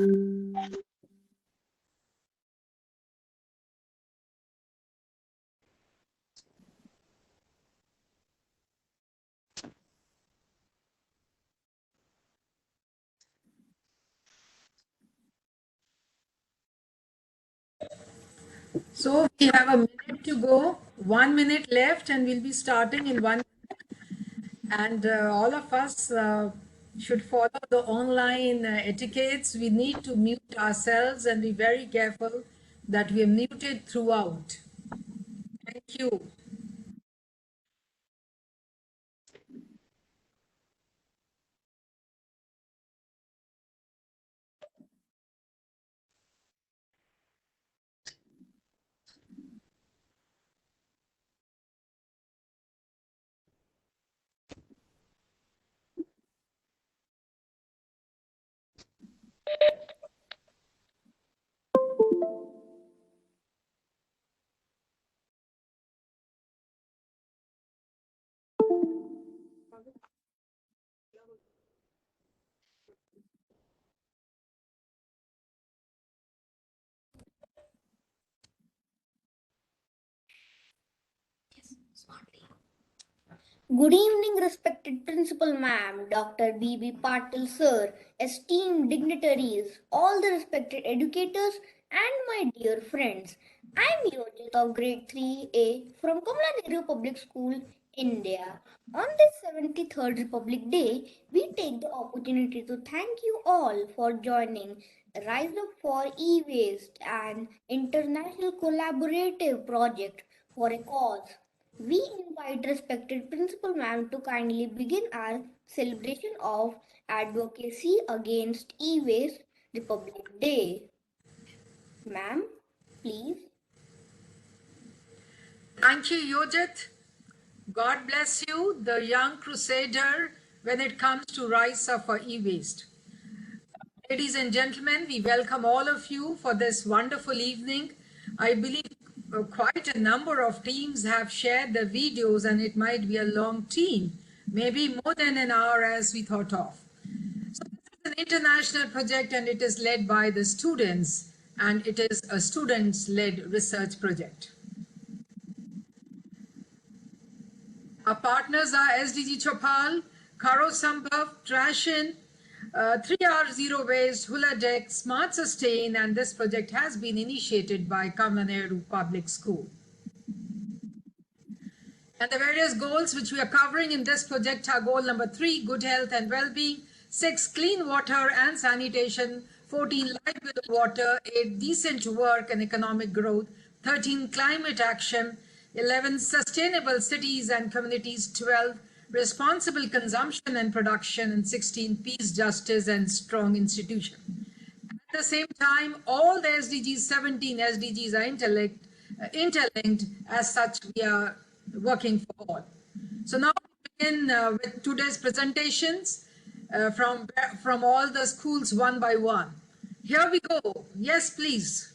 So we have a minute to go, 1 minute left, and we'll be starting in 1 minute. And all of us should follow the online etiquettes. We need to mute ourselves and be very careful that we are muted throughout. Thank you. Good evening, respected Principal Ma'am, Dr. B.B. Patil Sir, esteemed dignitaries, all the respected educators, and my dear friends. I am Yojit of Grade 3A from Kamala Nehru Public School, India. On this 73rd Republic Day, we take the opportunity to thank you all for joining Rise Up for E-Waste, an international collaborative project for a cause. We invite respected Principal Ma'am to kindly begin our celebration of advocacy against e-waste Republic Day. Ma'am, please. Thank you, Yojit. God bless you, the young crusader, when it comes to rise up for e-waste. Ladies and gentlemen, we welcome all of you for this wonderful evening. I believe quite a number of teams have shared the videos, and it might be a long team, maybe more than an hour as we thought of. So this is an international project, and it is led by the students, and it is a students-led research project. Our partners are SDG Chopal, Karo Sambhav, Trashin, 3R Zero Waste, Hula Deck, Smart Sustain, and this project has been initiated by Kamala Nehru Public School. And the various goals which we are covering in this project are goal number 3, good health and well-being, 6, clean water and sanitation, 14, life with water, 8, decent work and economic growth, 13, climate action, 11, sustainable cities and communities, 12, responsible consumption and production, and 16, peace, justice, and strong institution. At the same time, all the SDGs, 17 SDGs are interlinked. As such, we are working for all. So now we begin with today's presentations from all the schools one by one. Here we go. Yes, please.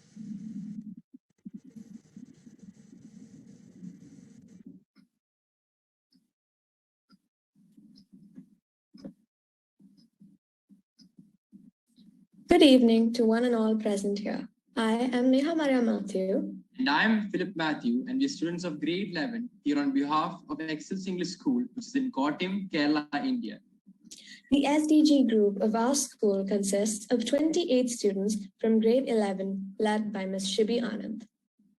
Good evening to one and all present here. I am Neha Maria Matthew. And I am Philip Matthew, and we are students of grade 11 here on behalf of Excels English School, which is in Kottayam, Kerala, India. The SDG group of our school consists of 28 students from grade 11, led by Ms. Shibi Anand.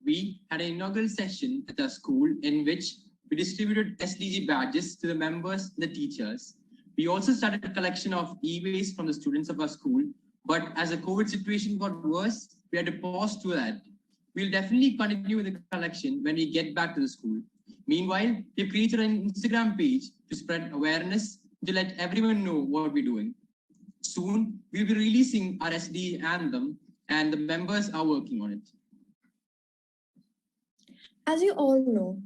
We had an inaugural session at our school in which we distributed SDG badges to the members and the teachers. We also started a collection of e-waste from the students of our school, but as the COVID situation got worse, we had to pause to that. We'll definitely continue with the collection when we get back to the school. Meanwhile, we've created an Instagram page to spread awareness, to let everyone know what we're doing. Soon, we'll be releasing our SD anthem, and the members are working on it. As you all know,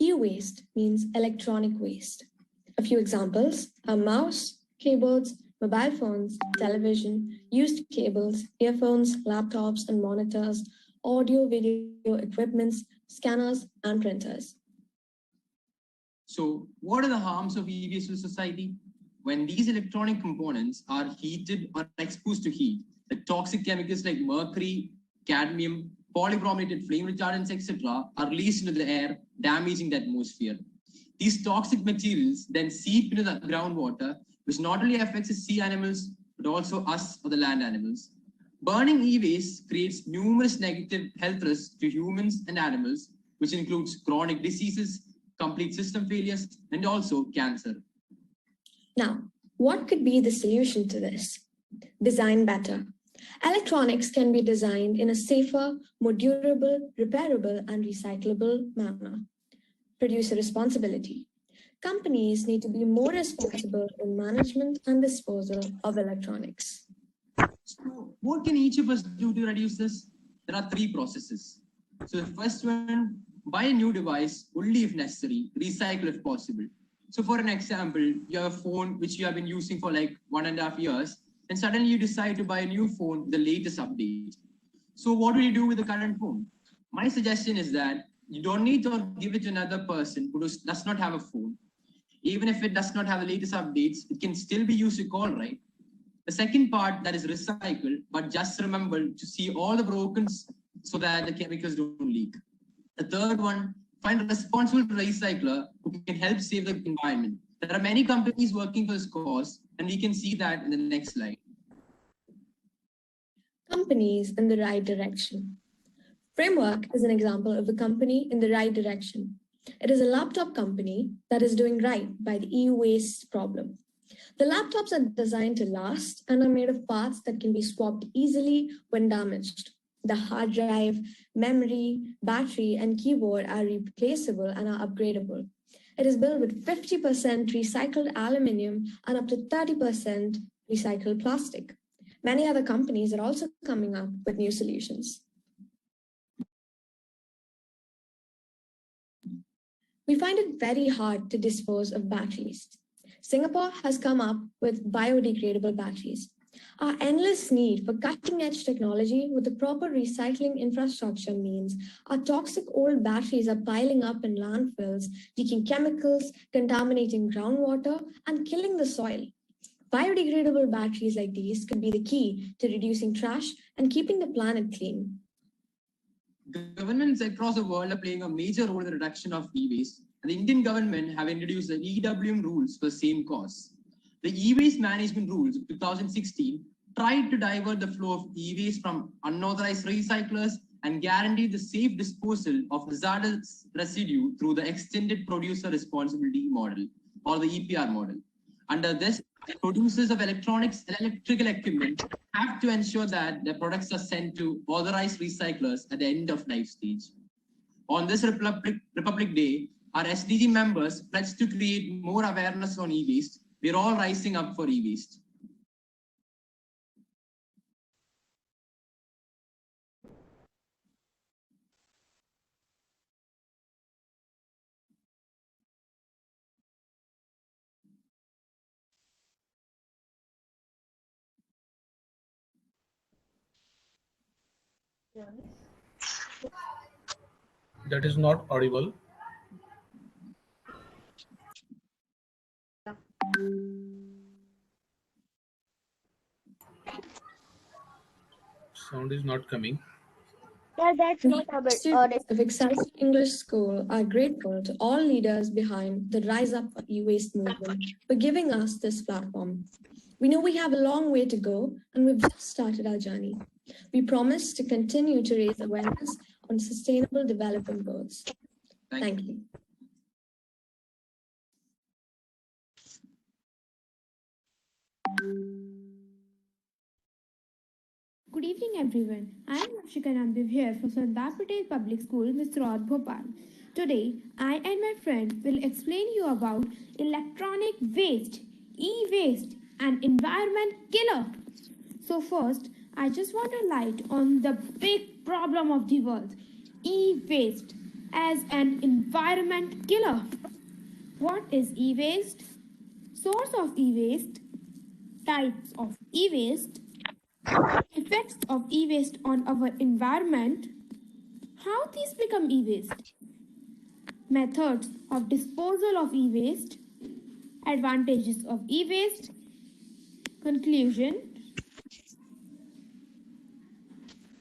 e-waste means electronic waste. A few examples are mouse, keyboards, mobile phones, television, used cables, earphones, laptops and monitors, audio, video equipments, scanners, and printers. So what are the harms of e-waste to society? When these electronic components are heated or exposed to heat, The toxic chemicals like mercury, cadmium, polybrominated flame retardants, etc., are released into the air, damaging the atmosphere. These toxic materials then seep into the groundwater, which not only affects the sea animals, but also us or the land animals. Burning e-waste creates numerous negative health risks to humans and animals, which includes chronic diseases, complete system failures, and also cancer. Now, what could be the solution to this? Design better. Electronics can be designed in a safer, more durable, repairable, and recyclable manner. Producer responsibility. Companies need to be more responsible in management and disposal of electronics. So what can each of us do to reduce this? There are three processes. So the first one, buy a new device only if necessary, recycle if possible. So for an example, you have a phone which you have been using for like 1.5 years, and suddenly you decide to buy a new phone with the latest update. So what do you do with the current phone? My suggestion is that you don't need to give it to another person who does not have a phone. Even if it does not have the latest updates, it can still be used to call, right? The second part, that is recycle, but just remember to see all the brokens so that the chemicals don't leak. The third one, find a responsible recycler who can help save the environment. There are many companies working for this cause, and we can see that in the next slide. Companies in the right direction. Framework is an example of a company in the right direction. It is a laptop company that is doing right by the e-waste problem. The laptops are designed to last and are made of parts that can be swapped easily when damaged. The hard drive, memory, battery, and keyboard are replaceable and are upgradable. It is built with 50% recycled aluminium and up to 30% recycled plastic. Many other companies are also coming up with new solutions. We find it very hard to dispose of batteries. Singapore has come up with biodegradable batteries. Our endless need for cutting-edge technology with the proper recycling infrastructure means our toxic old batteries are piling up in landfills, leaking chemicals, contaminating groundwater, and killing the soil. Biodegradable batteries like these could be the key to reducing trash and keeping the planet clean. Governments across the world are playing a major role in the reduction of e-waste, and the Indian government have introduced the EWM rules for the same cause. The e-waste management rules of 2016 tried to divert the flow of e-waste from unauthorized recyclers and guarantee the safe disposal of hazardous residue through the extended producer responsibility model, or the EPR model. Under this, producers of electronics and electrical equipment have to ensure that their products are sent to authorized recyclers at the end of life stage. On this Republic Day, our SDG members pledged to create more awareness on e-waste. We're all rising up for e-waste. That is not audible. Sound is not coming. Yeah, that's not Students of Excelsior English School are grateful to all leaders behind the RiseUp4Ewaste movement for giving us this platform. We know we have a long way to go, and we've just started our journey. We promise to continue to raise awareness on sustainable development goals. Thank you. Good evening, everyone. I am Nakshika Namdev here from Sardar Patel Public School, Misrod, Bhopal. Today, I and my friend will explain you about electronic waste, e-waste, an environment killer. So first, I just want to light on the big problem of the world, e-waste as an environment killer. What is e-waste? Source of e-waste, types of e-waste, effects of e-waste on our environment, how these become e-waste, methods of disposal of e-waste, advantages of e-waste, conclusion.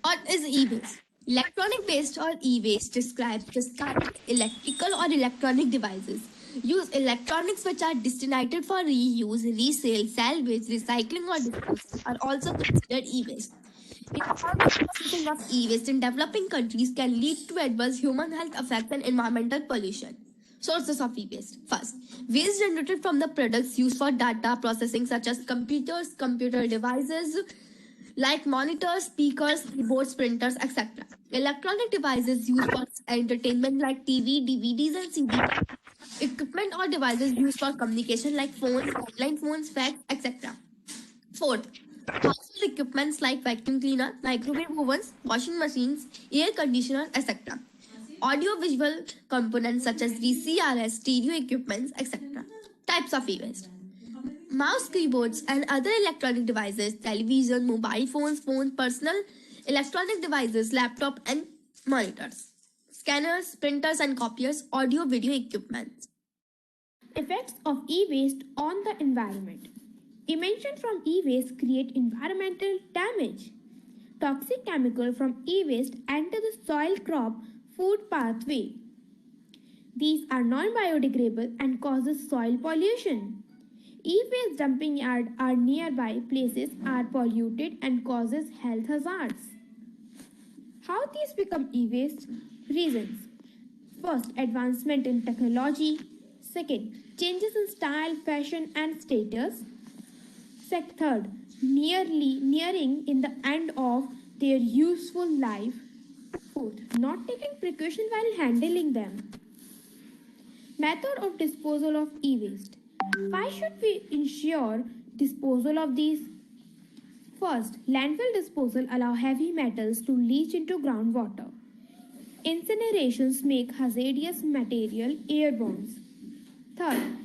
What is e-waste? Electronic waste or e-waste describes discarded electrical or electronic devices. Use electronics which are destined for reuse, resale, salvage, recycling, or disposal are also considered e-waste. Informal processing of e-waste in developing countries can lead to adverse human health effects and environmental pollution. Sources of e-waste. First, waste generated from the products used for data processing such as computers, computer devices, like monitors, speakers, keyboards, printers, etc. Electronic devices used for entertainment like TV, DVDs, and CDs. Equipment or devices used for communication like phones, landline phones, fax, etc. Fourth, household equipments like vacuum cleaner, microwave ovens, washing machines, air conditioner, etc. Audio-visual components such as VCRs, stereo equipments, etc. Types of e-waste. Mouse, keyboards, and other electronic devices, television, mobile phones, personal electronic devices, laptop, and monitors. Scanners, printers, and copiers, audio-video equipment. Effects of e-waste on the environment. Emissions from e-waste create environmental damage. Toxic chemicals from e-waste enter the soil crop food pathway. These are non-biodegradable and causes soil pollution. E-waste dumping yards are nearby places are polluted and causes health hazards. How these become e-waste? Reasons. First, advancement in technology. Second, changes in style, fashion, and status. Third, nearing in the end of their useful life. Fourth, not taking precaution while handling them. Method of disposal of e-waste. Why should we ensure disposal of these? First, landfill disposal allow heavy metals to leach into groundwater. Incinerations make hazardous material airborne. Third,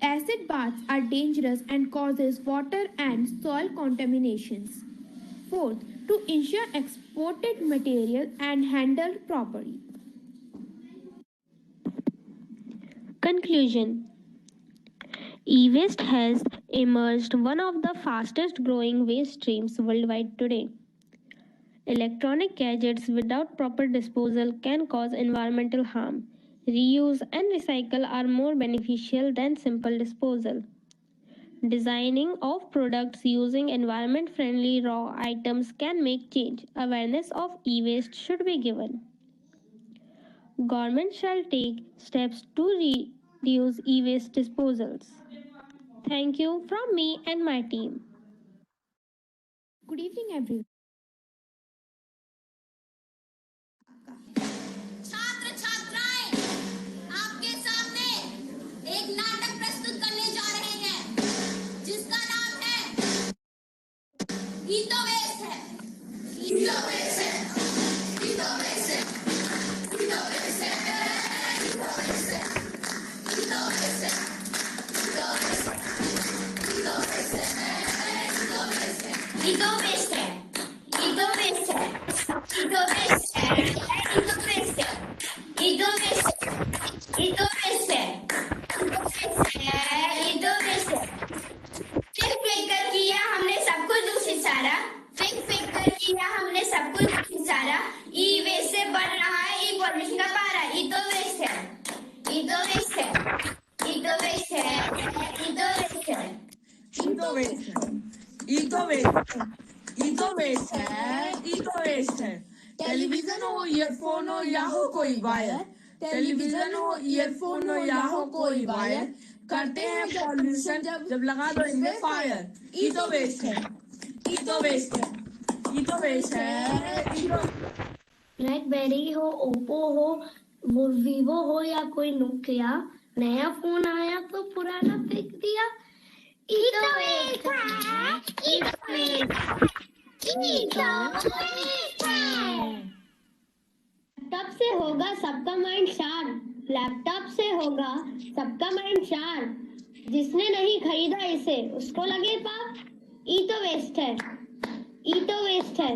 acid baths are dangerous and causes water and soil contaminations. Fourth, to ensure exported material and handled properly. Conclusion. E-waste has emerged one of the fastest growing waste streams worldwide today. Electronic gadgets without proper disposal can cause environmental harm. Reuse and recycle are more beneficial than simple disposal. Designing of products using environment friendly raw items can make change. Awareness of e-waste should be given. Government shall take steps to reduce e-waste disposals. Thank you from me and my team. Good evening, everyone. छात्र छात्राएं आपके सामने एक नाटक प्रस्तुत करने जा रहे हैं जिसका नाम है ईटो वेस्ट है ईटो वेस्ट है ईटो वेस्ट है ईटो वेस्ट है ईटो वेस्ट है ईटो वेस्ट है ईटो वेस्ट है ईटो वेस्ट है ईटो वेस्ट है ईटो वेस्ट है ईटो वेस्ट है ईटो वेस्ट है ईटो वेस्ट है ईटो वेस्ट है ईटो वेस्ट है ईटो वेस्ट है फेंक कर किया हमने सब कुछ दूषित सारा फेंक कर किया हमने सब कुछ दूषित सारा ई वेस्ट से बढ़ रहा है ई पॉल्यूशन का पारा ईटो वेस्ट है ईटो वेस्ट है ईटो वेस्ट है ईटो वेस्ट है ईटो वेस्ट है ईटो वेस्ट है ईटो वेस्ट है ईटो वेस्ट है टेलीविजन हो ईयरफोन हो या हो कोई वायर टेलीविजन हो ईयरफोन हो या हो कोई वायर करते हैं पॉल्यूशन जब लगा दो इनमें फायर ईटो वेस्ट है ईटो वेस्ट है ईटो वेस्ट है ईटो ब्लैकबेरी हो ओप्पो हो वो वीवो हो या कोई नोकिया नया फोन आया तो पुराना फेंक दिया ईटो वेस्ट है ईटो वेस्ट है ईटो वेस्ट है लैपटॉप से होगा सबका माइंड शार्प लैपटॉप से होगा सबका माइंड शार्प जिसने नहीं खरीदा इसे उसको लगे पाप ईटो वेस्ट है ईटो वेस्ट है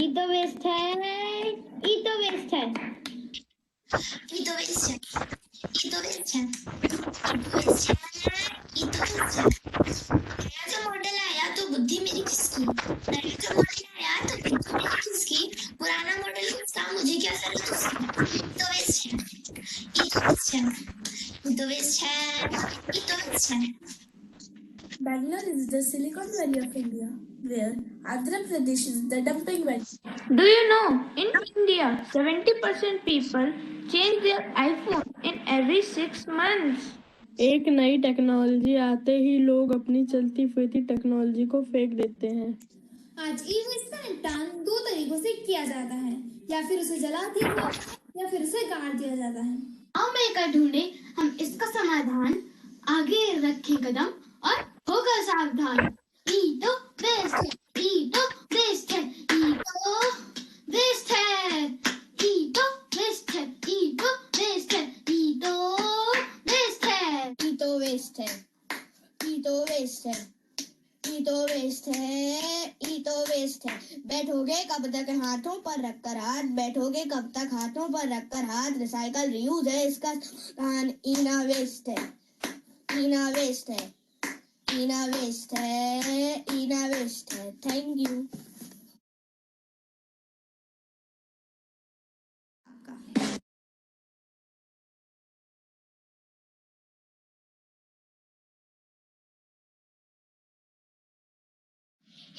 ईटो वेस्ट है ईटो वेस्ट है ईटो वेस्ट है ईटो वेस्ट है ईटो वेस्ट है ईटो वेस्ट है नया जो मॉडल आया तो बुद्धि मेरी किसकी नया जो मॉडल आया यार तो पिंटू नहीं है किसकी पुराना मॉडल का मुझे क्या जरूरत है तो वेस्ट है ये तो वेस्ट है ये तो वेस्ट है ये तो वेस्ट है Bangalore is the Silicon Valley of India, where Andhra Pradesh is the dumping valley. Do you know, in India, 70% people change their iPhone in every 6 months. एक नई टेक्नोलॉजी आते ही लोग अपनी चलती फिरती टेक्नोलॉजी को फेंक देते हैं। आज ई वेस्ट का निपटान दो तरीकों से किया जाता है, या फिर उसे जला दिया जाता है या फिर उसे गाड़ दिया जाता है। आओ मिलकर ढूंढे हम इसका समाधान, आगे रखें कदम और होगा सावधान। ई तो वेस्ट है, ई तो वेस्ट है, ई तो वेस्ट है, ई तो वेस्ट है, ई तो वेस्ट है, ई तो वेस्ट है, ई तो वेस्ट है, ई तो वेस्ट है, ई तो वेस्ट है, ई तो वेस्ट है। बैठोगे कब तक हाथों पर रखकर हाथ, बैठोगे कब तक हाथों पर रखकर हाथ। रिसाइकल रीयूज है इसका स्थान, ईना वेस्ट है, ईना वेस्ट है, ईना वेस्ट है, ईना वेस्ट है। Thank you.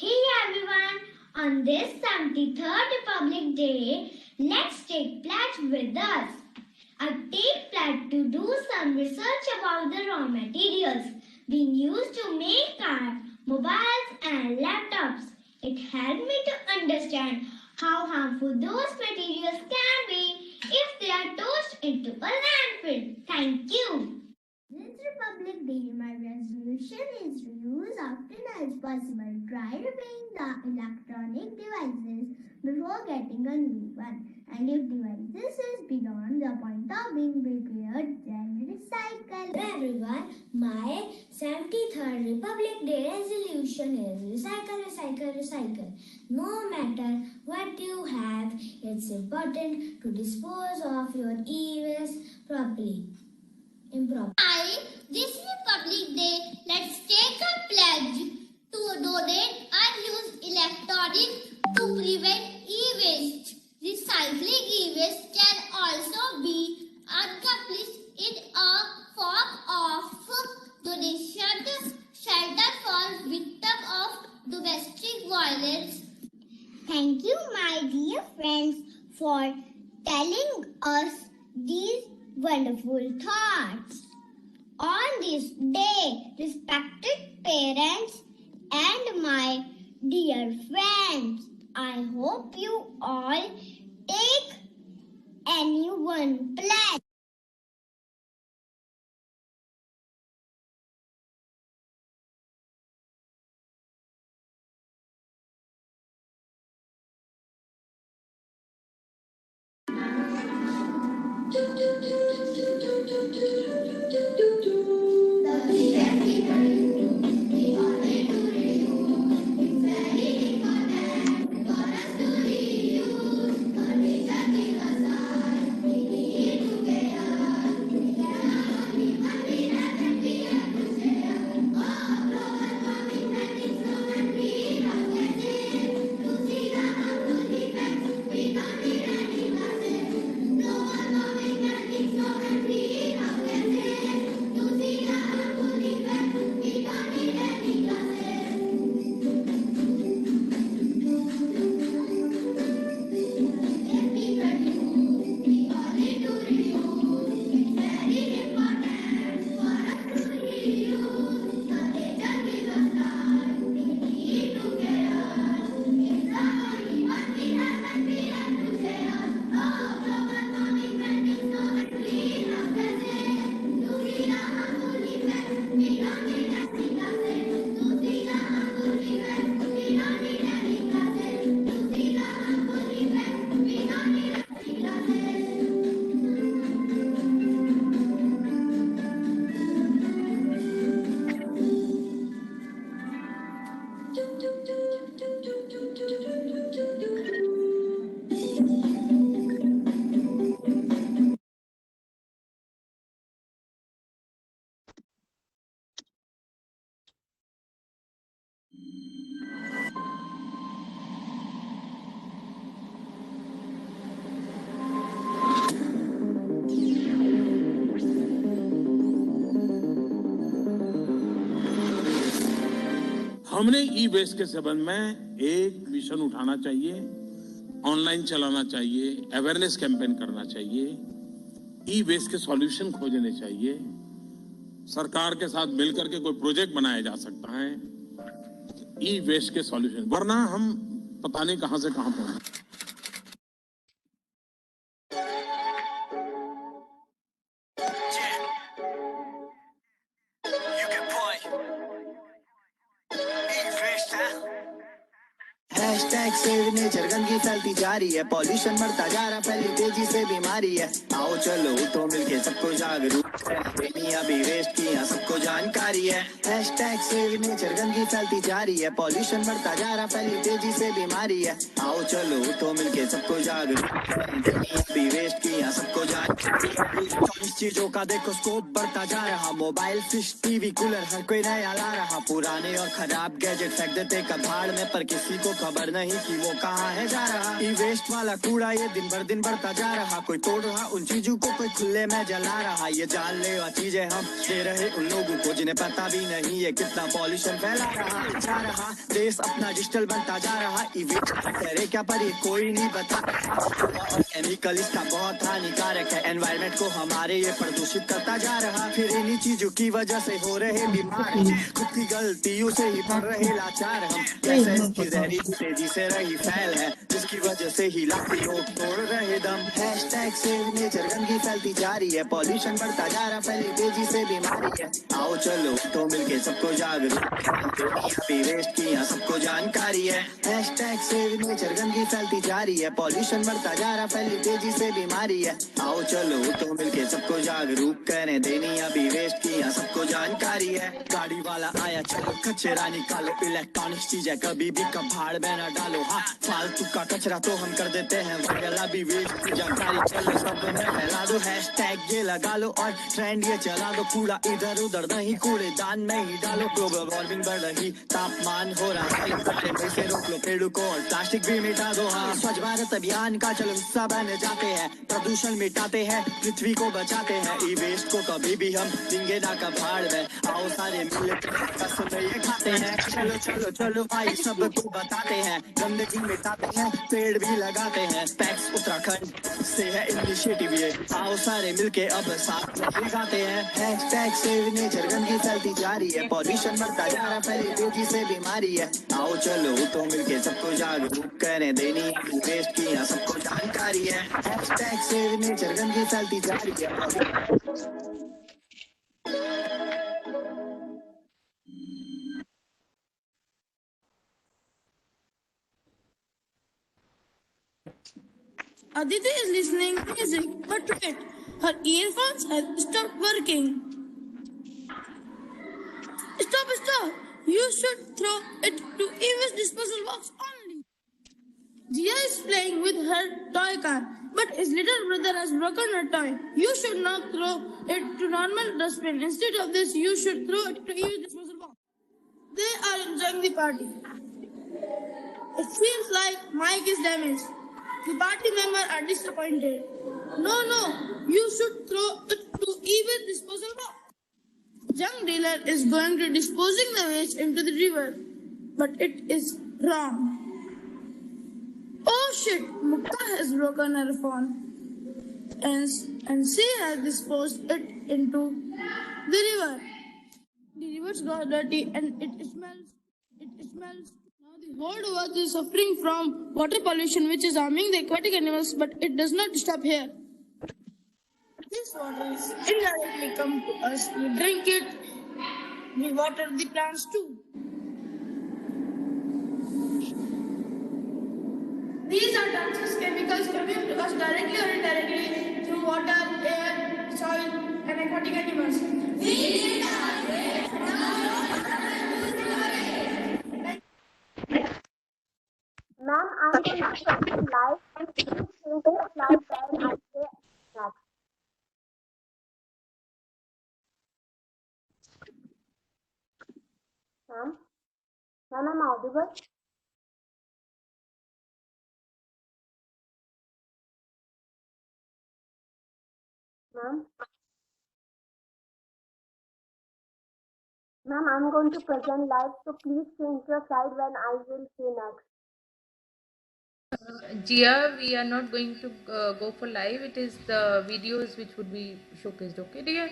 Hey everyone, on this 73rd Republic Day, let's take pledge with us. I take pledge to do some research about the raw materials being used to make our mobiles and laptops. It helped me to understand how harmful those materials can be if they are tossed into a landfill. Thank you. This Republic Day, my resolution is to use often as possible. Try repairing the electronic devices before getting a new one. And if devices is beyond the point of being repaired, then recycle. Hello everyone, my 73rd Republic Day resolution is recycle, recycle, recycle. No matter what you have, it's important to dispose of your e-waste properly. This Republic Day, let's take a pledge to donate unused electronics to prevent e-waste. Recycling e-waste can also be accomplished in a form of donation shelter for victims of domestic violence. Thank you, my dear friends, for telling us these wonderful thoughts. On this day, respected parents and my dear friends, I hope you all take anyone pledge. हमने ई waste के संबंध में एक mission उठाना चाहिए, online चलाना चाहिए, awareness campaign करना चाहिए, ई वेस्ट के सॉल्यूशन खोजने चाहिए, सरकार के साथ मिलकर के कोई प्रोजेक्ट बनाया जा सकता है ई वेस्ट के सॉल्यूशन, वरना हम पता नहीं कहां से कहां पहुंचे। हैशटैग सेव नेचर, गंदगी फैलती जा रही है, पॉल्यूशन बढ़ता जा रहा, फैली तेजी से बीमारी है। आओ चलो तो मिलके सबको जागरूक करें, अभी वेस्ट की यहाँ सबको जानकारी है। हैशटैग सेव नेचर, गंदगी फैलती जा रही है, पॉल्यूशन बढ़ता जा रहा, फैली तेजी से बीमारी है। आओ चलो तो मिलके सबको जागरूक करें, अभी वेस्ट की यहाँ सबको जानकारी है। इलेक्ट्रॉनिक चीजों का देखो स्कोप बढ़ता जा रहा, मोबाइल, फ्रिज, टीवी, कूलर हर कोई नया ला रहा, पुराने और खराब गैजेट फेंक देते कबाड़ में, पर किसी को खबर नहीं कि वो कहाँ है जा रहा। ई वेस्ट वाला कूड़ा ये दिन बढ़ता जा रहा, कोई तोड़ रहा उन चीजों को, कोई खुले में जला रहा। ये जानलेवा चीजें हम दे रहे उन लोगों को जिन्हें पता भी नहीं ये कितना पॉल्यूशन फैला रहा जा रहा। देश अपना डिजिटल बनता जा रहा, ई वेस्ट करे क्या पर ये कोई नहीं बता रहा। और केमिकल इसका बहुत हानिकारक है, एनवायरमेंट को हमारे ये प्रदूषित करता जा रहा। फिर इन्हीं चीजों की वजह से हो रहे बीमार, खुद की गलतियों से ही पड़ रहे लाचार हम। कैसे इसकी जहरीली तेजी से रही फैल है, जिसकी वजह से ही लाखों लोग तोड़ रहे दम। हैशटैग सेव नेचर, गंदगी फैलती जा रही है, पॉल्यूशन बढ़ता जा रहा, फैली तेजी से बीमारी है। आओ चलो तो मिलके सबको जागरूक करें, वेस्ट की यहाँ सबको जानकारी है। हैशटैग सेव नेचर, गंदगी फैलती जा रही है, पॉल्यूशन बढ़ता जा रहा, फैली तेजी से बीमारी है। आओ चलो तो मिलके सबको जागरूक करें, देनी अभी वेस्ट की यहाँ सबको जानकारी है। गाड़ी वाला आया चलो कचरा निकालो, इलेक्ट्रॉनिक चीजें कभी भी कबाड़ में न डालो, हाँ फालतू का कचरा तो हम कर देते हैं वायरल, अभी वेस्ट की जानकारी चलो सब में फैला दो। हैशटैग ये लगा लो और ट्रेंड ये चला दो, कूड़ा इधर उधर नहीं कूड़ेदान में ही डालो। ग्लोबल वार्मिंग बढ़ रही, तापमान हो रहा है, से रोक लो पेड़ों को और प्लास्टिक भी मिटा दो। हाँ स्वच्छ भारत अभियान का चलो हिस्सा बन जाते हैं, प्रदूषण मिटाते हैं, पृथ्वी को बचाते हैं। ई वेस्ट को कभी भी हम देंगे ना कबाड़ में, आओ सारे मिलकर कसम ये खाते हैं। चलो चलो चलो भाई सबको बताते हैं, गंदगी मिटाते हैं, पेड़ भी लगाते हैं। पैक्स उत्तराखंड से है इनिशिएटिव ये, आओ सारे मिलके अब साथ में लगाते हैं। हैशटैग सेव नेचर, गंदगी फैलती जा रही है, पॉल्यूशन बढ़ता जा रहा, फैली तेजी से बीमारी है। आओ चलो तो मिलके सबको जागरूक करें, देनी वेस्ट की यहाँ सबको जानकारी है। हैशटैग सेव नेचर, गंदगी फैलती जा रही है। Aditi is listening music, but wait, her earphones have stopped working. Stop! You should throw it to Eva's disposal box only. Jia is playing with her toy car, but his little brother has broken her toy. You should not throw it to normal dustbin. Instead of this, you should throw it to Eva's disposal box. They are enjoying the party. It seems like Mike is damaged. The party members are disappointed. No, you should throw it to Eva's disposal box. Young dealer is going to disposing the waste into the river, but it is wrong. Oh shit, Mukta has broken her phone and she has disposed it into the river. The river's got dirty and it smells. Now the whole world is suffering from water pollution, which is harming the aquatic animals, but it does not stop here. This water is indirectly come to us. We drink it, we water the plants too. These are toxic chemicals coming to us directly or indirectly through water, air, soil, and aquatic animals. We need our waste. Ma'am, I'm going to take you live and please change the slide while I say that. Ma'am, I'm audible. Ma'am, Ma'am, I'm going to present live, so please change your slide when I will say next. Gia, we are not going to go for live. It is the videos which would be showcased. Okay, dear?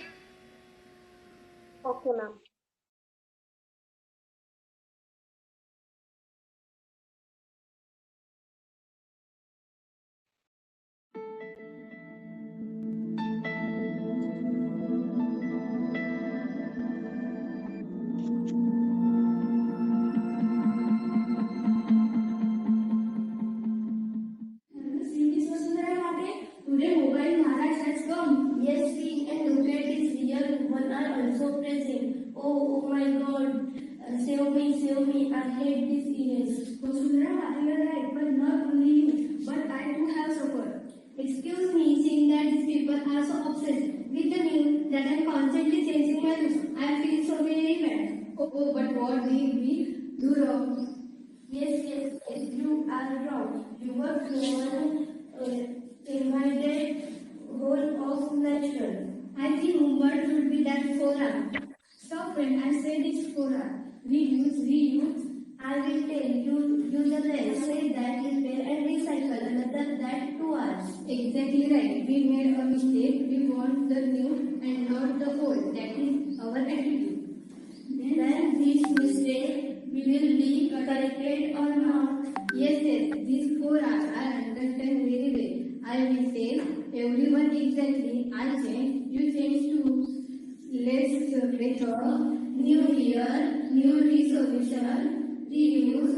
Okay, ma'am. Today mobile Maharaj has come. Yes, see, and look at this real women are also present. Oh my God. Save me, I hate this event. Vasundhara, you are right, but not only you, but I too have suffered. Excuse me, seeing that these people are so obsessed with the news that I'm constantly changing my news. I feel so very bad. Oh, but what did we do wrong? Yes, you are wrong. You were born invited whole of nature. I think homework should be that Phagwara. Stop friend, I said it's Phagwara. Reuse. I will tell you the rest. Say that repair and recycle. Another that 2 hours. Exactly right. We made a mistake. We want the new and not the old. That is our attitude. Then this mistake will be corrected or not? Yes, these 4 hours I understand very well. I will say everyone exactly. I change, you change too. Let's better. New year, new resolution, reduce,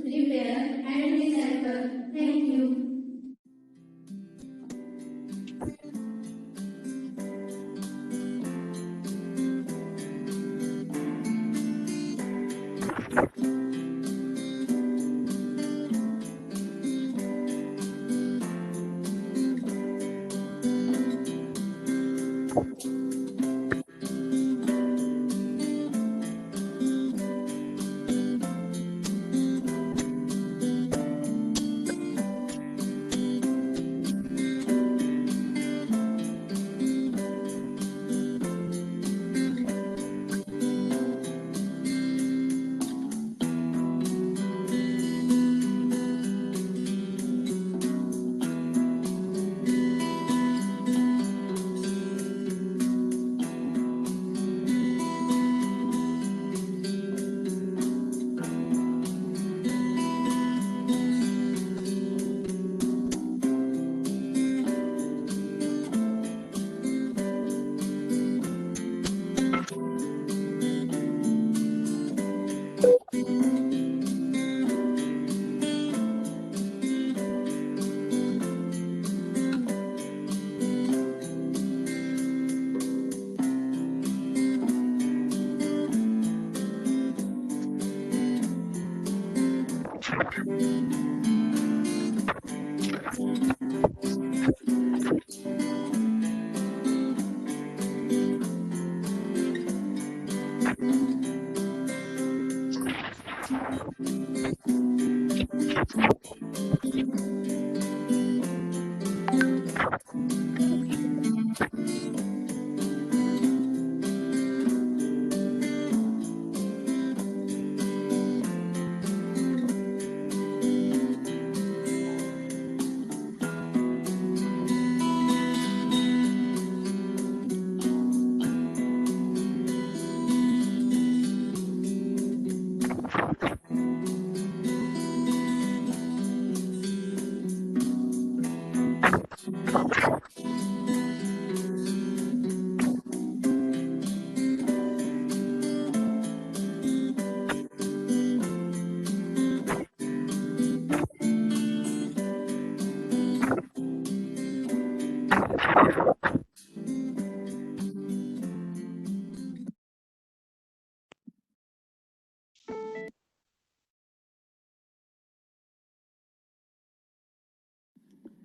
repair, and recycle. Thank you.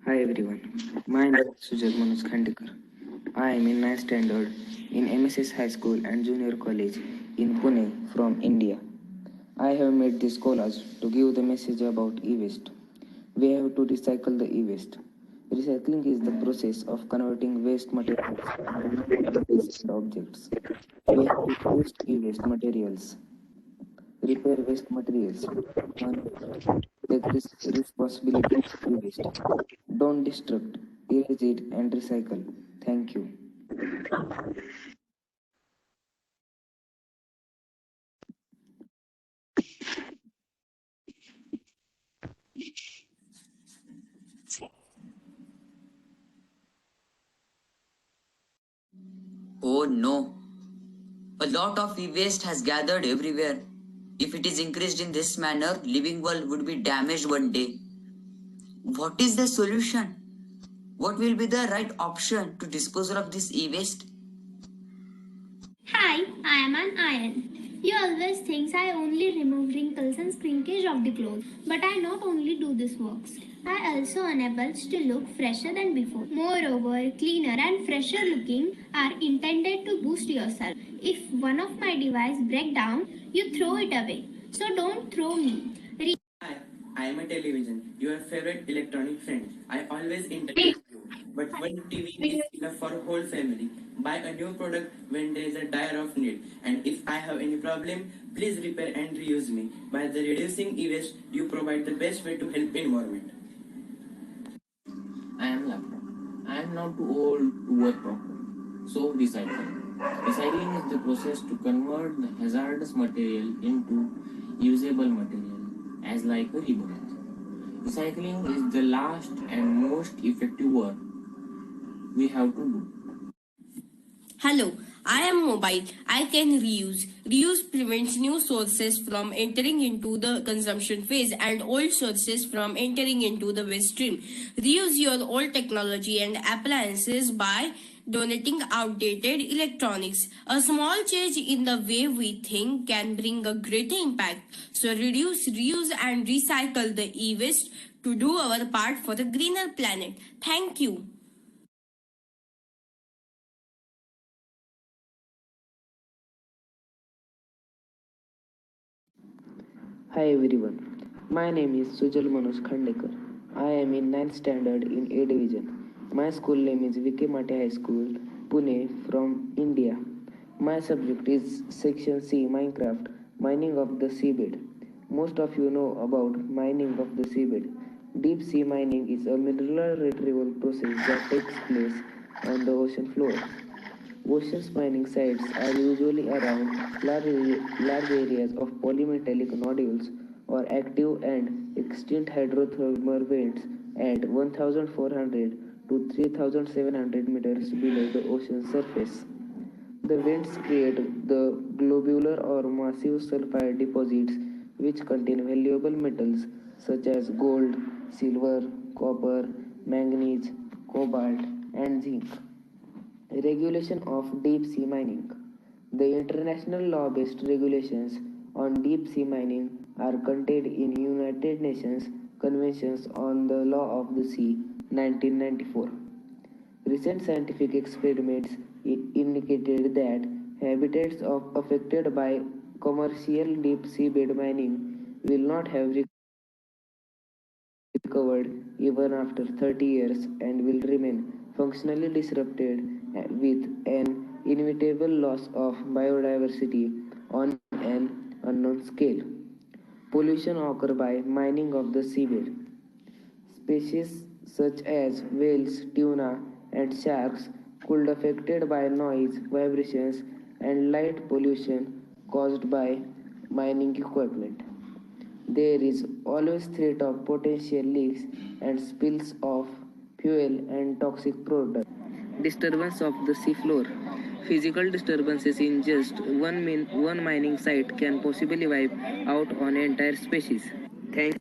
Hi everyone, my name is Sujat Manoj Khandekar. I am in 9th standard in MSS High School and Junior College in Pune from India. I have made this collage to give the message about e-waste. We have to recycle the e-waste. Recycling is the process of converting waste materials into new properties and objects. We have to waste e-waste materials, repair waste materials, non-waste. Take responsibility for e-waste. Don't destruct, erase it and recycle. Thank you. Oh no, a lot of e-waste has gathered everywhere. If it is increased in this manner, living world would be damaged one day. What is the solution? What will be the right option to dispose of this e-waste? Hi, I am an iron. You always think I only remove wrinkles and shrinkage of the clothes, but I not only do this works. I also enables to look fresher than before. Moreover, cleaner and fresher looking are intended to boost yourself. If one of my device break down, you throw it away. So don't throw me. I am a television, your favorite electronic friend. I always entertain you. But one TV is enough for a whole family. Buy a new product when there is a dire of need. And if I have any problem, please repair and reuse me. By the reducing e-waste, you provide the best way to help environment. I am laptop. I am not too old to work proper. So recycle. Recycling is the process to convert the hazardous material into usable material, as like a rebirth. Recycling is the last and most effective work we have to do. Hello, I am mobile. I can reuse. Reuse prevents new sources from entering into the consumption phase and old sources from entering into the waste stream. Reuse your old technology and appliances by donating outdated electronics. A small change in the way we think can bring a great impact. So reduce, reuse and recycle the e-waste to do our part for a greener planet. Thank you. Hi everyone, my name is Sujal Manoj Khandekar. I am in 9th standard in A division. My school name is Vike Mate High School, Pune from India. My subject is section C Minecraft, mining of the seabed. Most of you know about mining of the seabed. Deep sea mining is a mineral retrieval process that takes place on the ocean floor. Ocean mining sites are usually around large areas of polymetallic nodules or active and extinct hydrothermal vents at 1,400 to 3,700 meters below the ocean surface. The vents create the globular or massive sulfide deposits which contain valuable metals such as gold, silver, copper, manganese, cobalt, and zinc. Regulation of deep sea mining. The international law-based regulations on deep sea mining are contained in United Nations Conventions on the Law of the Sea 1994. Recent scientific experiments indicated that habitats affected by commercial deep seabed mining will not have recovered even after 30 years and will remain functionally disrupted with an inevitable loss of biodiversity on an unknown scale. Pollution occurs by mining of the seabed. Species such as whales, tuna, and sharks could be affected by noise, vibrations, and light pollution caused by mining equipment. There is always threat of potential leaks and spills of fuel and toxic products. Disturbance of the seafloor. Physical disturbances in just one mining site can possibly wipe out an entire species. Thank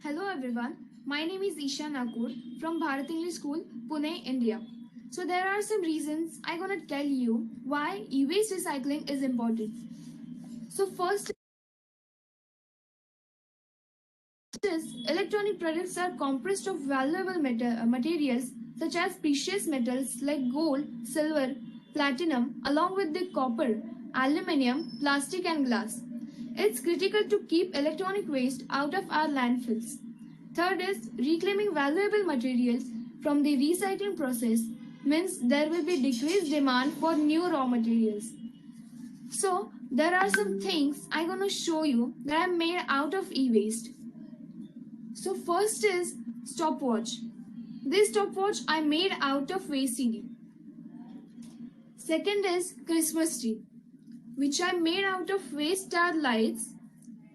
Hello everyone, my name is Isha Nakur from Bharat English School, Pune, India. So there are some reasons I'm gonna tell you why e-waste recycling is important. So first is electronic products are composed of valuable materials such as precious metals like gold, silver, platinum along with the copper aluminium, plastic and glass. It's critical to keep electronic waste out of our landfills. Third is reclaiming valuable materials from the recycling process means there will be decreased demand for new raw materials. So there are some things I'm gonna show you that are made out of e-waste. So first is stopwatch. This stopwatch I made out of waste CD. Second is Christmas tree, which I made out of waste star lights,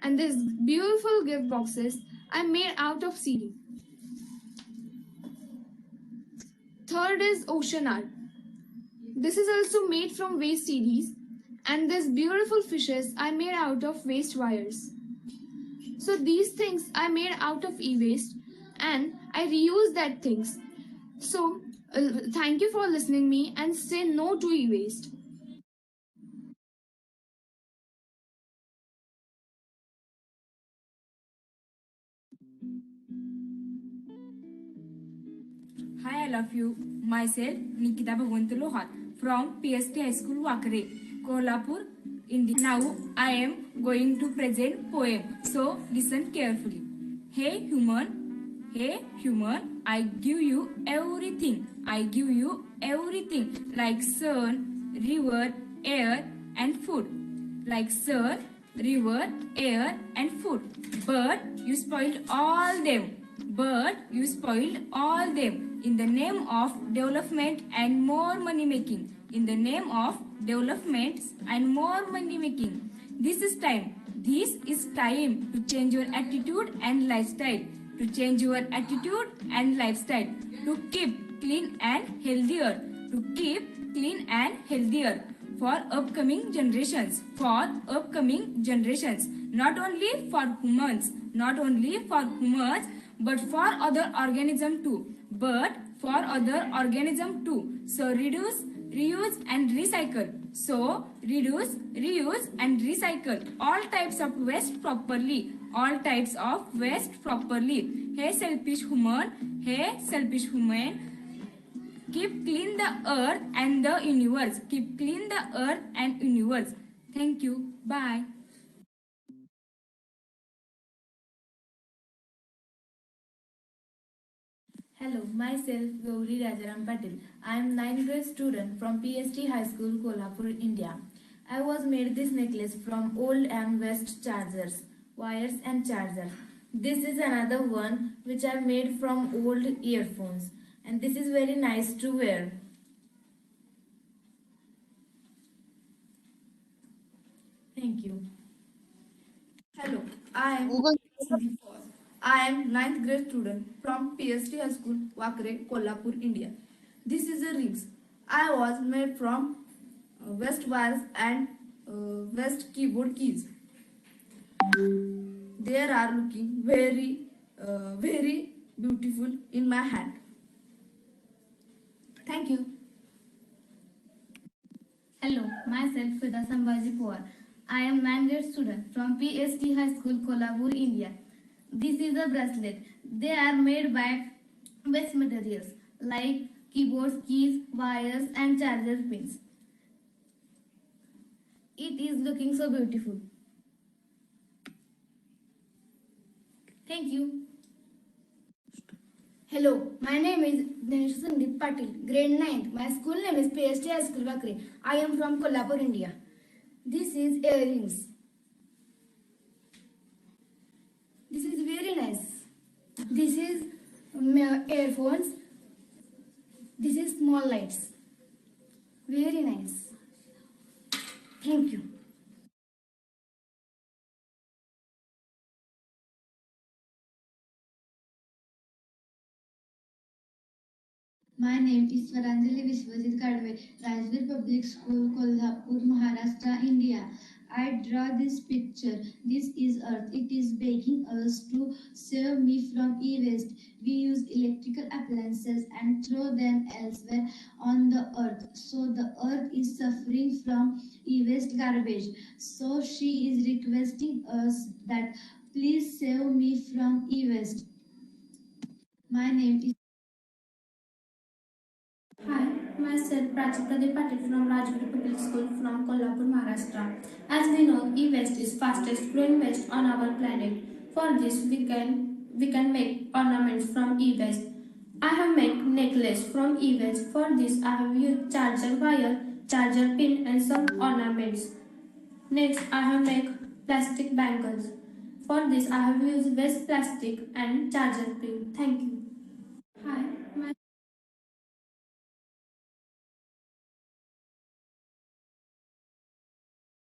and this beautiful gift boxes I made out of CD. Third is ocean art. This is also made from waste CDs, and this beautiful fishes I made out of waste wires. So these things I made out of e-waste and I reuse that things. So thank you for listening me and say no to e-waste. Hi, all of you. Myself, Nikita Bhagwantalohat from PST High School, Wakre, Kolhapur, India. Now, I am going to present poem. So, listen carefully. Hey human, I give you everything. I give you everything like sun, river, air, and food. Like sun, river, air, and food. But you spoiled all them. But you spoiled all them in the name of development and more money making. In the name of development and more money making. This is time. This is time to change your attitude and lifestyle. To change your attitude and lifestyle. To keep clean and healthier. To keep clean and healthier for upcoming generations. For upcoming generations. Not only for humans. Not only for humans, but for other organism too. But for other organism too. So reduce, reuse and recycle. So reduce, reuse and recycle all types of waste properly. All types of waste properly. Hey selfish human. Hey selfish human. Keep clean the earth and the universe. Keep clean the earth and universe. Thank you. Bye. Hello, myself Gauri Rajaram Patil. I am 9th grade student from PST High School, Kolhapur, India. I was made this necklace from old and waste chargers, wires and chargers. This is another one which I made from old earphones, and this is very nice to wear. Thank you. Hello, I am I am 9th grade student from PST High School, Wakre, Kolhapur, India. This is a rings. I was made from West wires and West keyboard keys. They are looking very beautiful in my hand. Thank you. Hello, myself Fida Sambhaji Pawar. I am 9th grade student from PST High School, Kolhapur, India. This is a bracelet. They are made by waste materials like keyboards, keys, wires and charger pins. It is looking so beautiful. Thank you. Hello, my name is Dinesh Sandeep Patil, grade 9th. My school name is PST High School, Vakre. I am from Kolhapur, India. This is earrings. This is very nice. This is earphones. This is small lights. Very nice. Thank you. My name is Swaranjali Vishwajit Kadve, Rajveer Public School, Kolhapur, Maharashtra, India. I draw this picture. This is Earth. It is begging us to save me from e-waste. We use electrical appliances and throw them elsewhere on the Earth. So the Earth is suffering from e-waste garbage. So she is requesting us that please save me from e-waste. My name is Hi, Myself, Prachi Patil from Rajguru Public School from Kolhapur, Maharashtra. As we know, e-waste is fastest growing waste on our planet. For this, we can make ornaments from e-waste. I have made necklace from e-waste. For this, I have used charger wire, charger pin, and some ornaments. Next, I have made plastic bangles. For this, I have used waste plastic and charger pin. Thank you. Hi,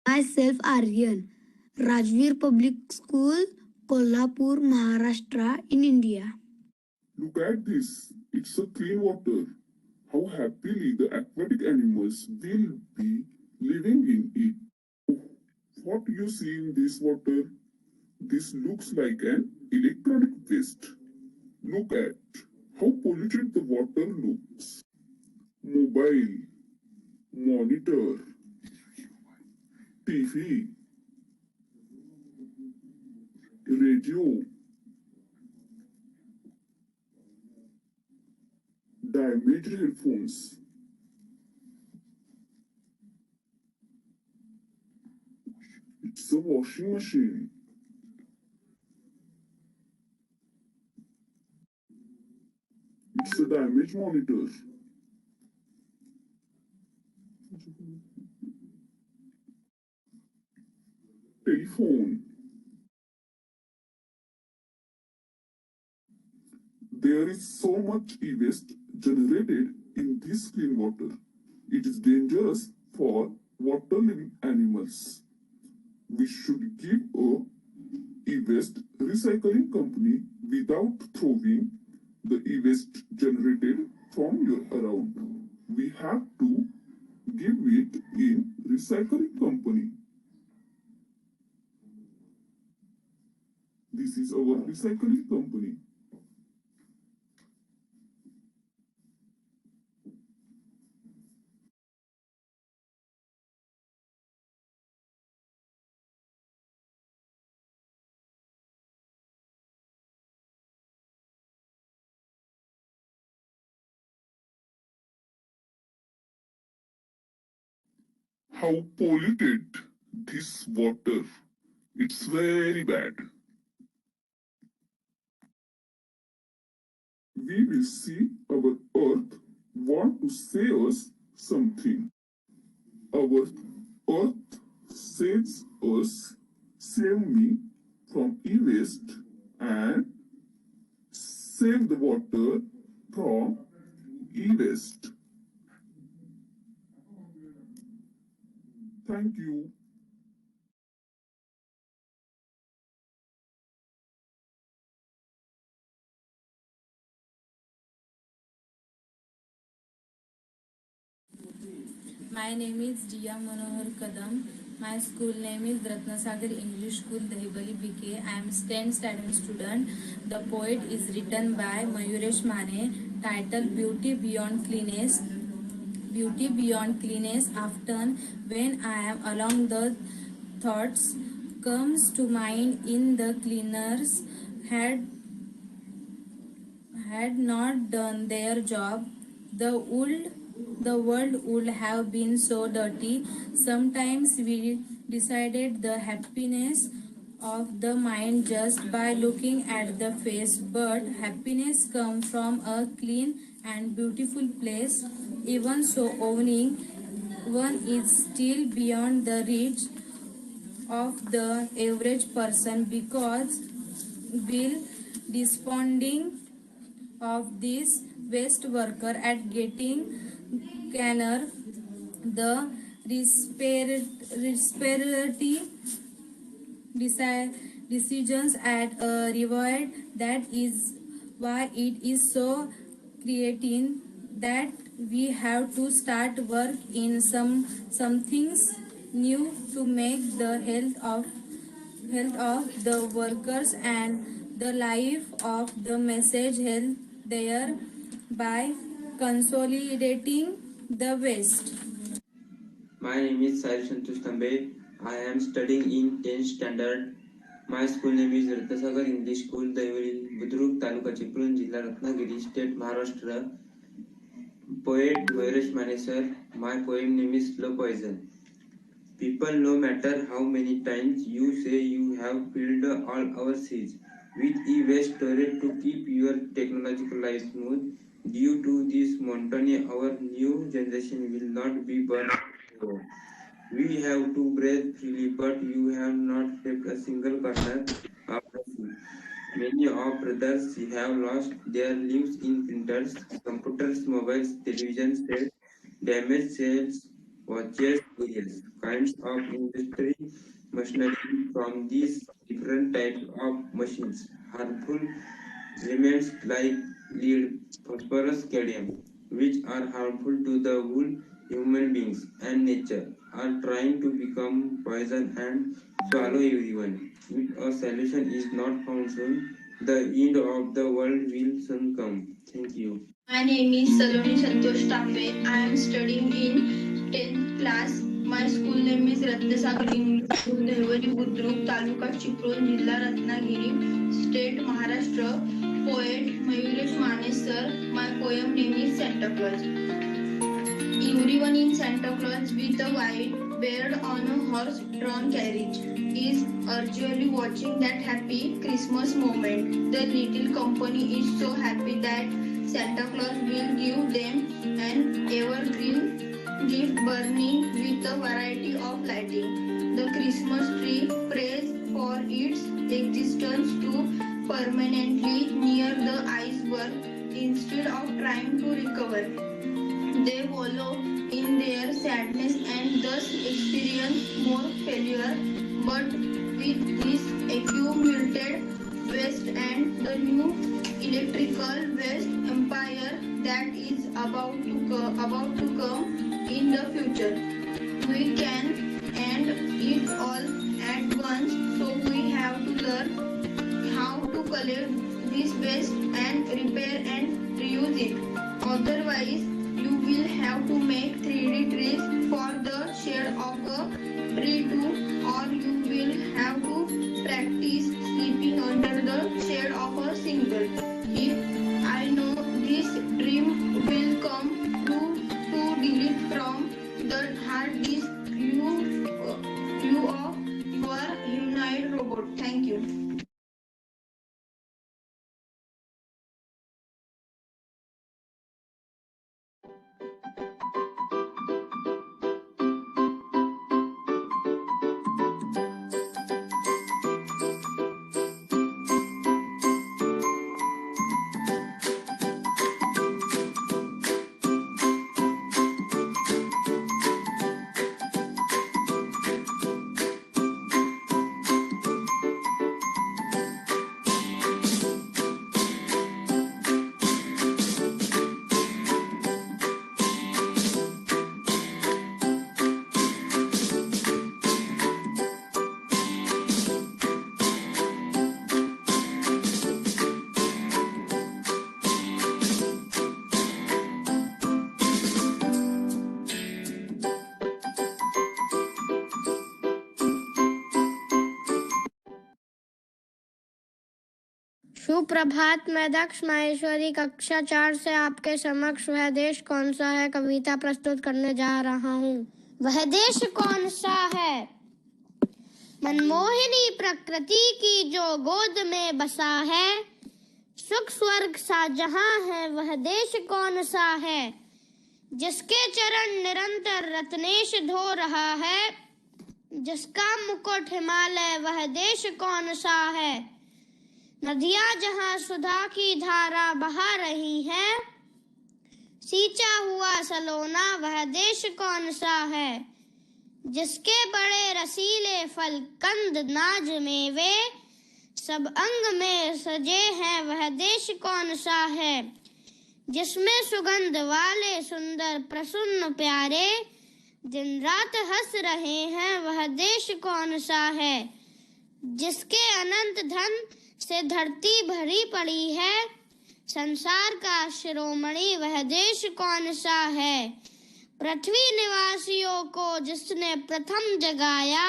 Myself Aryan, Rajveer Public School, Kolhapur, Maharashtra in India. Look at this. It's a clean water. How happily the aquatic animals will be living in it. Oh, what you see in this water? This looks like an electronic waste. Look at how polluted the water looks. Mobile, monitor, TV, radio, damaged headphones. It's a washing machine. It's a damaged monitor. Telephone. There is so much e-waste generated in this clean water. It is dangerous for water-living animals. We should give a e-waste recycling company without throwing the e-waste generated from your around. We have to give it in recycling company. This is our recycling company. How polluted this water. It's very bad. We will see our earth want to say us something. Our earth says us, save me from e-waste and save the water from e-waste. Thank you. My name is Dia Manohar Kadam. My school name is Ratnasagar English School, Dahibali, BK. I am 10th standard student. The poet is written by Mayuresh Mane, titled Beauty Beyond Cleanness. Beauty beyond cleanness. Often when I am along, the thoughts comes to mind in the cleaners had not done their job, the world would have been so dirty. Sometimes we decided the happiness of the mind just by looking at the face, but happiness comes from a clean and beautiful place. Even so, owning one is still beyond the reach of the average person because will desponding of this waste worker at getting canner the respiratory decisions at a reward. That is why it is so creating that we have to start work in some things new to make the health of the workers and the life of the message health there by consolidating the waste. My name is Sai Santosh Tambe. I am studying in 10th standard. My school name is Ratnasagar English School, Daivali, Budruk, Taluka Chiplun, Jilla Ratnagiri, State, Maharashtra. poet Mayuresh Mane sir. My poem name is Slow Poison. People, no matter how many times you say you have filled all our seas with e-waste storage to keep your technological life smooth, due to this monotony, our new generation will not be burned. We have to breathe freely, but you have not left a single corner of the sea. Many of brothers have lost their lives in printers, computers, mobiles, television sets, damaged cells, watches, various kinds of industry machinery from these different types of machines. Harmful elements like lead, phosphorus, cadmium, which are harmful to the whole human beings and nature, are trying to become poison and swallow everyone. If a solution is not found soon, the end of the world will soon come. Thank you. My name is Saloni Santosh Tambe. I am studying in 10th class. My school name is Ratnasagar English School, Dehwari Budruk, Taluka Chiproon, Jilla Ratnagiri, State Maharashtra. Poet Mayuresh Mane sir. My poem name is Santa Claus. Everyone in Santa Claus with a white beard on a horse-drawn carriage is urgently watching that happy Christmas moment. The little company is so happy that Santa Claus will give them an evergreen gift burning with a variety of lighting. The Christmas tree prays for its existence to permanently near the iceberg instead of trying to recover. They wallow in their sadness and thus experience more failure. But with this accumulated waste and the new electrical waste empire that is about to come in the future, we can end it all at once. So we have to learn how to collect this waste and repair and reuse it. Otherwise, you will have to make 3D trees for the shade of a tree too, or you will have to practice sleeping under the shade of a single. If I know this dream will come true, to delete from the hard disk you of your humanoid robot. Thank you. सुप्रभात। मैं दक्ष माहेश्वरी कक्षा 4 से आपके समक्ष वह देश कौन सा है कविता प्रस्तुत करने जा रहा हूँ। वह देश कौन सा है? मनमोहिनी प्रकृति की जो गोद में बसा है, सुख स्वर्ग सा जहां है वह देश कौन सा है? जिसके चरण निरंतर रत्नेश धो रहा है, जिसका मुकुट हिमालय वह देश कौन सा है? नदियां जहां सुधा की धारा बहा रही हैं, सींचा हुआ सलोना वह देश कौन सा है? जिसके बड़े रसीले फल कंद नाज मेवे सब अंग में सजे हैं वह देश कौन सा है? जिसमें सुगंध वाले सुंदर प्रसन्न प्यारे दिन रात हंस रहे हैं वह देश कौन सा है? जिसके अनंत धन से धरती भरी पड़ी है, संसार का शिरोमणि वह देश कौन सा है? पृथ्वी निवासियों को जिसने प्रथम जगाया,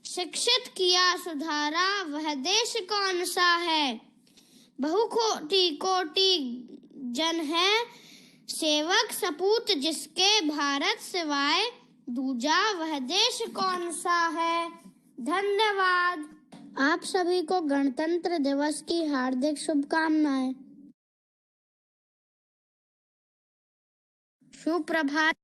शिक्षित किया सुधारा वह देश कौन सा है? बहुकोटि कोटि जन है सेवक सपूत जिसके भारत सिवाय दूजा वह देश कौन सा है। धन्यवाद। आप सभी को गणतंत्र दिवस की हार्दिक शुभकामनाएं। सुप्रभात।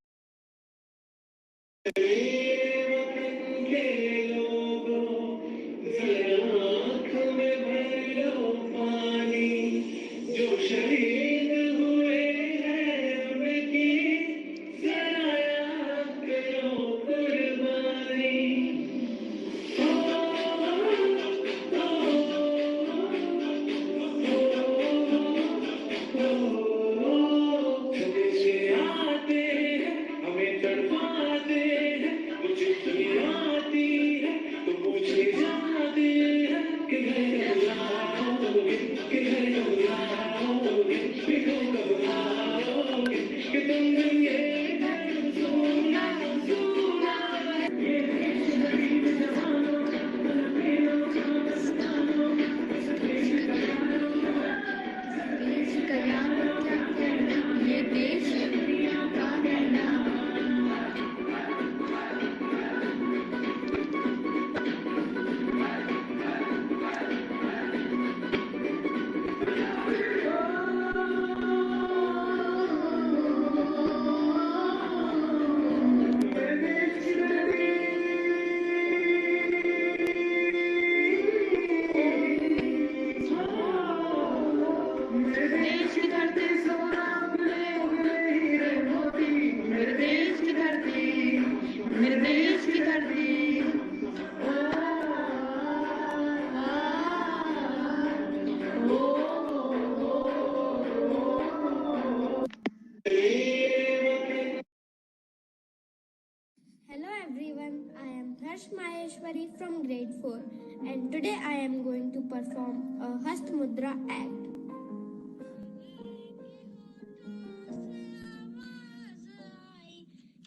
Hello everyone, I am Harsh Maheshwari from grade 4 and today I am going to perform a Hast Mudra act.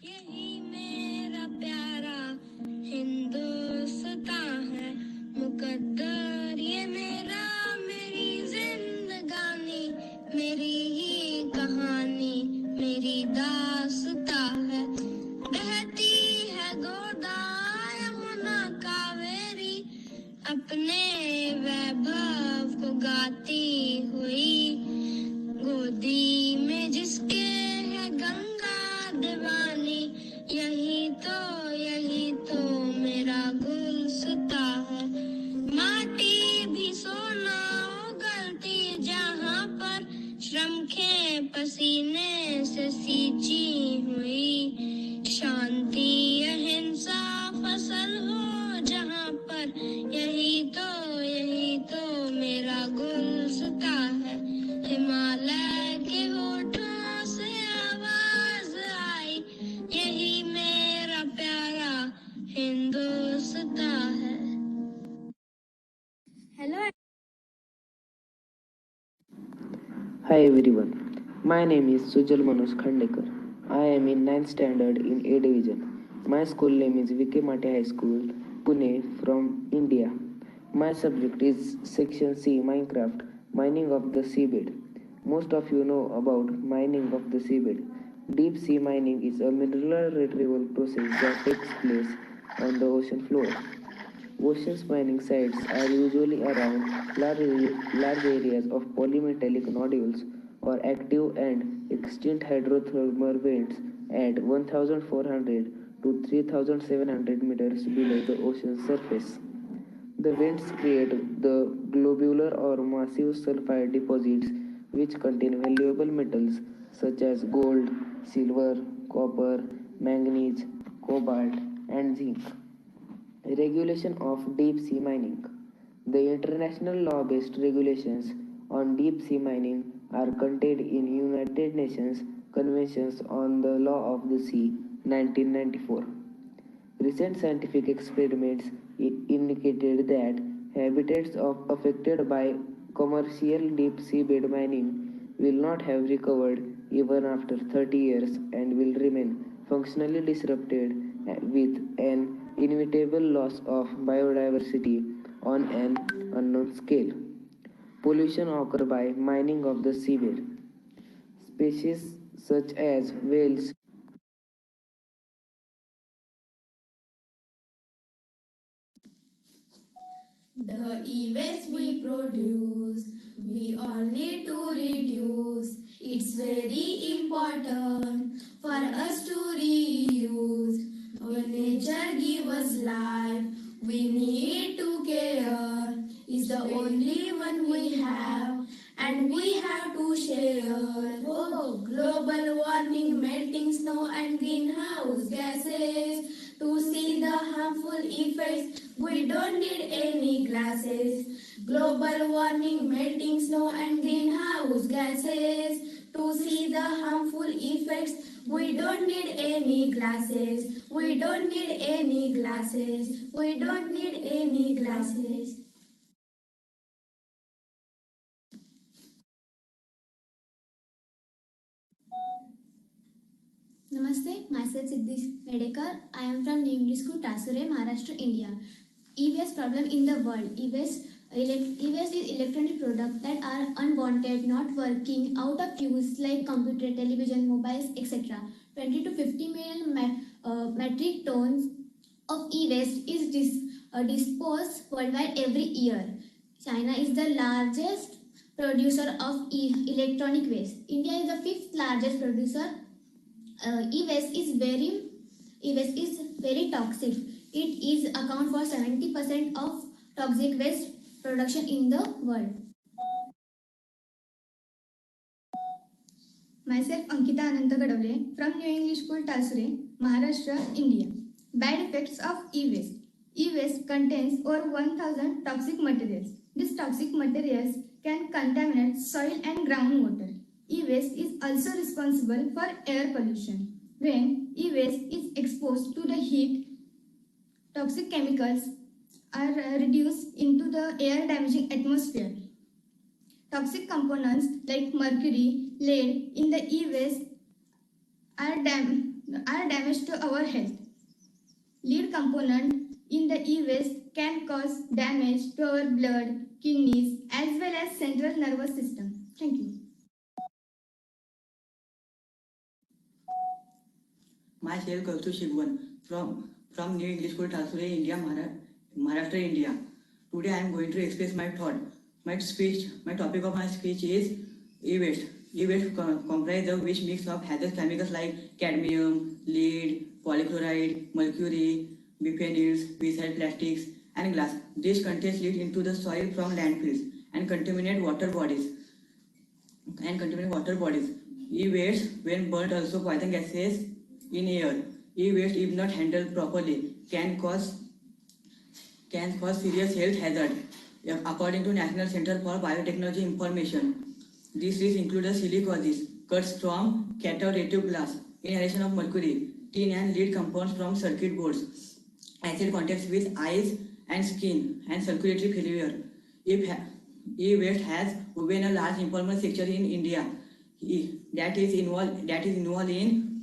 यही मेरा प्यारा हिंदुस्तान है, मुकद्दर ये मेरा, मेरी जिंदगानी, मेरी ही कहानी, मेरी दास्तां है। बहती है गोदावरी यमुना कावेरी, अपने वैभव को गाती हुई, गोदी में जिसके है गंगा दीवानी, यही तो मेरा गुलसिता है। माटी भी सोना उगलती जहाँ पर, श्रम के पसीने से सींची हुई, शांति अहिंसा फसल हो जहाँ पर, यही तो मेरा गुलसिता है। हिमालय के होठों से आवाज आई, यही मेरा प्यारा हिंदुस्तान है। Hello. Hi everyone, my name is Sujal Manoj Khandekar. I am in 9th standard in A division. My school name is VK Mate High School, Pune from India. My subject is section C, Minecraft, mining of the seabed. Most of you know about mining of the seabed. Deep sea mining is a mineral retrieval process that takes place on the ocean floor. Ocean mining sites are usually around large areas of polymetallic nodules or active and extinct hydrothermal vents at 1,400 to 3,700 meters below the ocean surface. The vents create the globular or massive sulfide deposits which contain valuable metals such as gold, silver, copper, manganese, cobalt, and zinc. Regulation of deep sea mining. The international law-based regulations on deep sea mining are contained in United Nations Conventions on the Law of the Sea 1994. Recent scientific experiments indicated that habitats affected by commercial deep seabed mining will not have recovered even after 30 years and will remain functionally disrupted with an inevitable loss of biodiversity on an unknown scale. Pollution occurs by mining of the seabed. such as whales. The e-waste we produce, we all need to reduce. It's very important for us to reuse. When nature gives us life, we need to care. It's the only one we have, and we have to share. Oh, global warming, melting snow, and greenhouse gases. To see the harmful effects, we don't need any glasses. Global warming, melting snow, and greenhouse gases. To see the harmful effects, we don't need any glasses. We don't need any glasses. We don't need any glasses. Namaste, myself Siddhi Medekar. I am from New English School, Tasure, Maharashtra, India. E-waste problem in the world. E-waste is electronic products that are unwanted, not working, out of use, like computer, television, mobiles, etc. 20 to 50 million metric tons of e-waste is disposed worldwide every year. China is the largest producer of electronic waste. India is the fifth largest producer. E-waste is very toxic. It is account for 70% of toxic waste production in the world. Myself Ankita Ananta Gadavle from New English School, Talsure, Maharashtra, India. Bad effects of e-waste. E-waste contains over 1000 toxic materials. These toxic materials can contaminate soil and groundwater. E-waste is also responsible for air pollution. When e-waste is exposed to the heat, toxic chemicals are reduced into the air, damaging atmosphere. Toxic components like mercury, lead in the e-waste are damage to our health. Lead component in the e-waste can cause damage to our blood, kidneys, as well as central nervous system. Thank you. Myself Kautu Shigwan from New English School, Tasure, India, Maharashtra, India. Today I am going to express my thought. My topic of my speech is e-waste. E-waste comprises of which mix of hazardous chemicals like cadmium, lead, polychloride, mercury, biphenyls, recycled plastics, and glass. These contents lead into the soil from landfills and contaminate water bodies. E-waste, when burnt, also poison gases in air. E-waste, if not handled properly, can cause serious health hazard. According to National Center for Biotechnology information, these risks include silicosis, cuts from cathode glass, inhalation of mercury, tin and lead compounds from circuit boards, acid contacts with eyes and skin, and circulatory failure. E-waste has woven a large informal sector in India that is involved in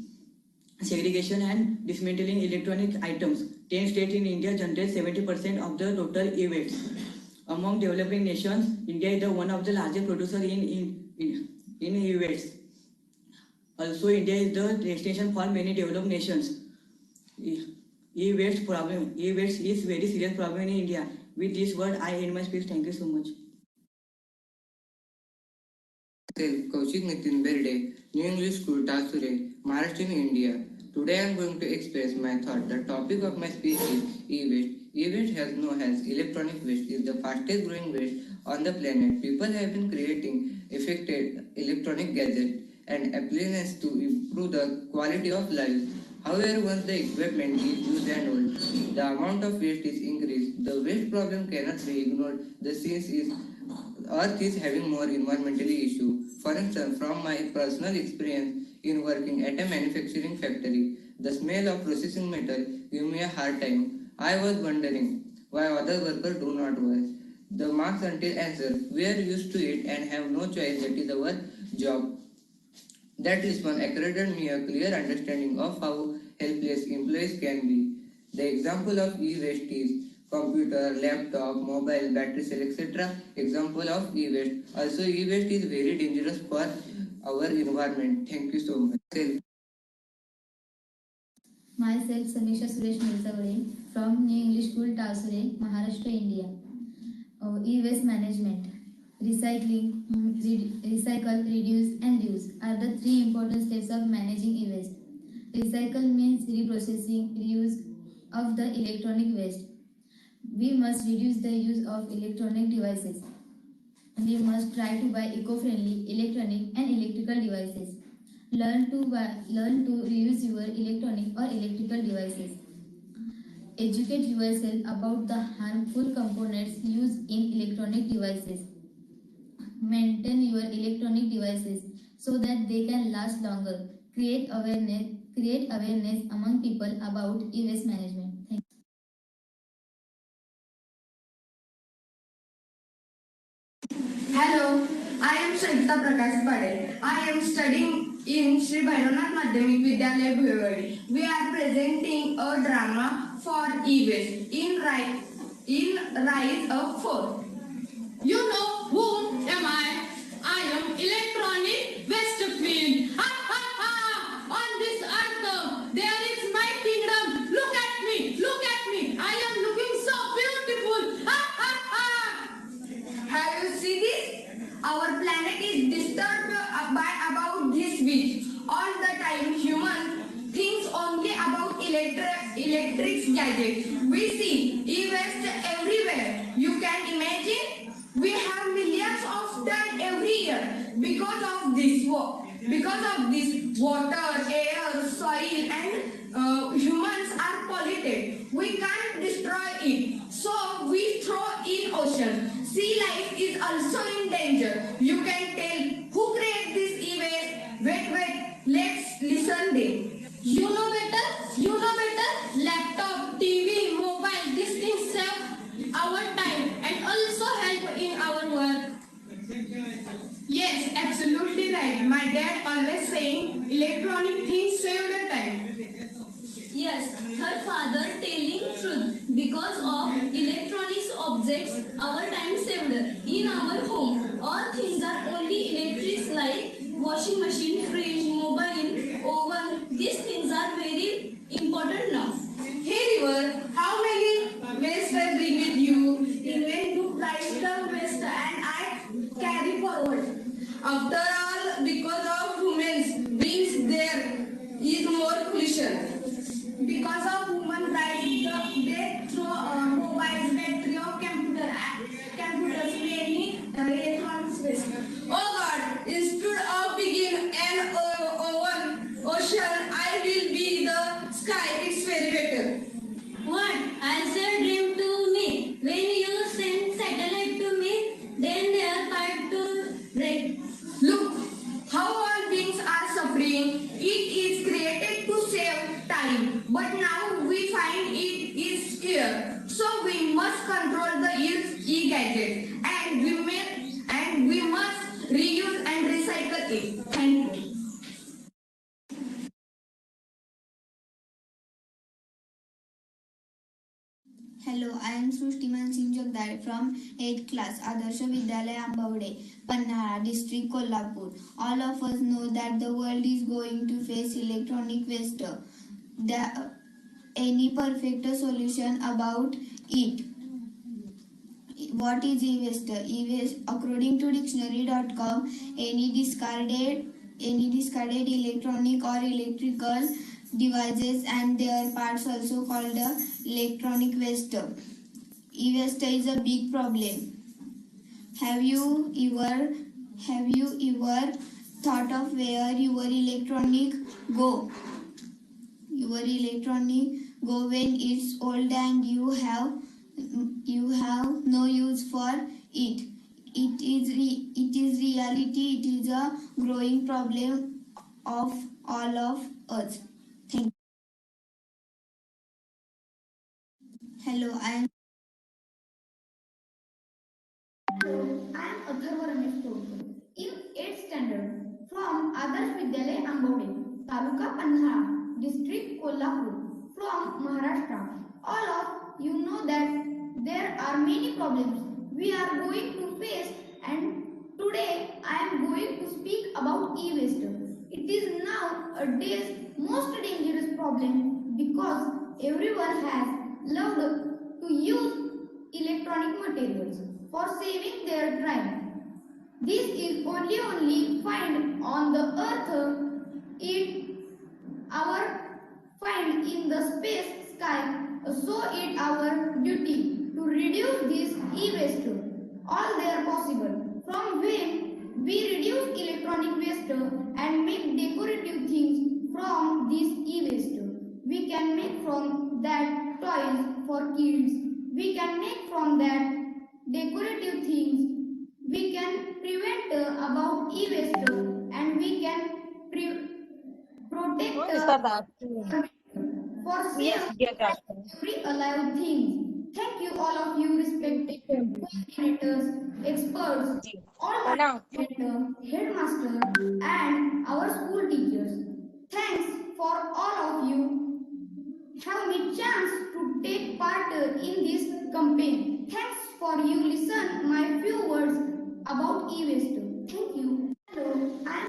segregation and dismantling electronic items. 10 states in India generate 70% of the total e-waste. Among developing nations, India is one of the largest producers in e-waste. Also, India is the destination for many developed nations. E-waste is very serious problem in India. With this word, I end my speech. Thank you so much. Kaushik Nitin Berde, New English School, Tasure, Maharashtra, India. Today I am going to express my thought. The topic of my speech is e-waste. E-waste, as known as electronic waste, is the fastest growing waste on the planet. People have been creating effective electronic gadgets and appliances to improve the quality of life. However, once the equipment is used and old, the amount of waste is increased. The waste problem cannot be ignored. The since Earth is having more environmentally issues. For instance, from my personal experience in working at a manufacturing factory, the smell of processing metal gave me a hard time. I was wondering why other workers do not wash. The marks until answer, we are used to it and have no choice, that is our job. That response accorded me a clear understanding of how helpless employees can be. The example of e-waste is computer, laptop, mobile, battery cell, etc. Example of e-waste. Also, e-waste is very dangerous for our environment. Thank you so much. Myself, Samisha Suresh Mirzawade from New English School, Talsure, Maharashtra, India. E-waste management. Recycling, recycle, reduce and reuse are the three important steps of managing e-waste. Recycle means reprocessing, reuse of the electronic waste. We must reduce the use of electronic devices. We must try to buy eco-friendly electronic and electrical devices. Learn to reuse your electronic or electrical devices. Educate yourself about the harmful components used in electronic devices. Maintain your electronic devices so that they can last longer. Create awareness among people about e-waste management. Thank you. Hello, I am Shrita Prakash Pade. I am studying in Sri Bhairanath Madhyamik Vidyalaya Bhiwadi. We are presenting a drama for e-waste in Rise Up 4. You know who am I? I am electronic waste field. Ha ha ha! On this earth, there is my kingdom. Look at me, look at me. I am looking so beautiful. Ha ha ha! Have you seen this? Our planet is disturbed by about this week. All the time, human thinks only about electric gadgets. We see e-waste everywhere. You can imagine we have millions of them every year because of this water, air, soil, and humans are polluted. We can't destroy it, so we throw in ocean. Sea life is also in danger. You can tell who created this e-waste. Wait, let's listen them. You know better. Laptop, TV, mobile, these things save our time and also help in our work. Yes, absolutely right. My dad always saying electronic things save the time. Yes, her father telling truth. Because of electronics objects, our time saved. In our home, all things are only electrics like washing machine, fridge, mobile, oven. These things are very important now. Hey River, how many waste I bring with you? Invent to price the waste and I carry forward. After all, because of humans beings there is more pollution. Because of human rights, they throw mobiles, battery or computers, many electronics waste. Oh God, instead of begin an ocean, I will be the sky. It's very better. What? Answer dream to me. When you send satellite to me, then they are part to break. Look, how all beings are suffering. It is created to save time, but now we find it is here. So we must control the e-gadget, and we must reuse and recycle it. Thank you. Hello, I am Srushtiman Singh Jagdare from 8th class, Adarsha Vidyalaya Ambavade, Pannara, District, Kolhapur. All of us know that the world is going to face electronic waste. Any perfect solution about it? What is e-waste? E-waste, according to dictionary.com, any discarded electronic or electrical devices and their parts, also called electronic waste. E-waste is a big problem. Have you ever thought of where your electronic go? Your electronic go when it's old and you have no use for it. It is reality. It is a growing problem of all of us. Thank you. Hello, I am Atharva Ramesh Tolkar. In 8th standard from Adarsh Vidyalaya Ambode, Taluka Panhara, District Kolhapur, from Maharashtra. All of you know that there are many problems we are going to face, and today I am going to speak about e-waste. It is nowadays most dangerous problem because everyone has loved to use electronic materials for saving their time. This is only find on the earth. It our find in the space sky, so it our duty to reduce this e-waste all there possible. From when we reduce electronic waste and make decorative things from this e-waste, we can make from that toys for kids. We can make from that decorative things. We can prevent about e-waste and we can protect for save every alive thing. Thank you all of you respected coordinators, experts, all my headmaster and our school teachers. Thanks for all of you have me chance to take part in this campaign. Thanks for you listen my few words about e-waste. Thank you. Hello, I am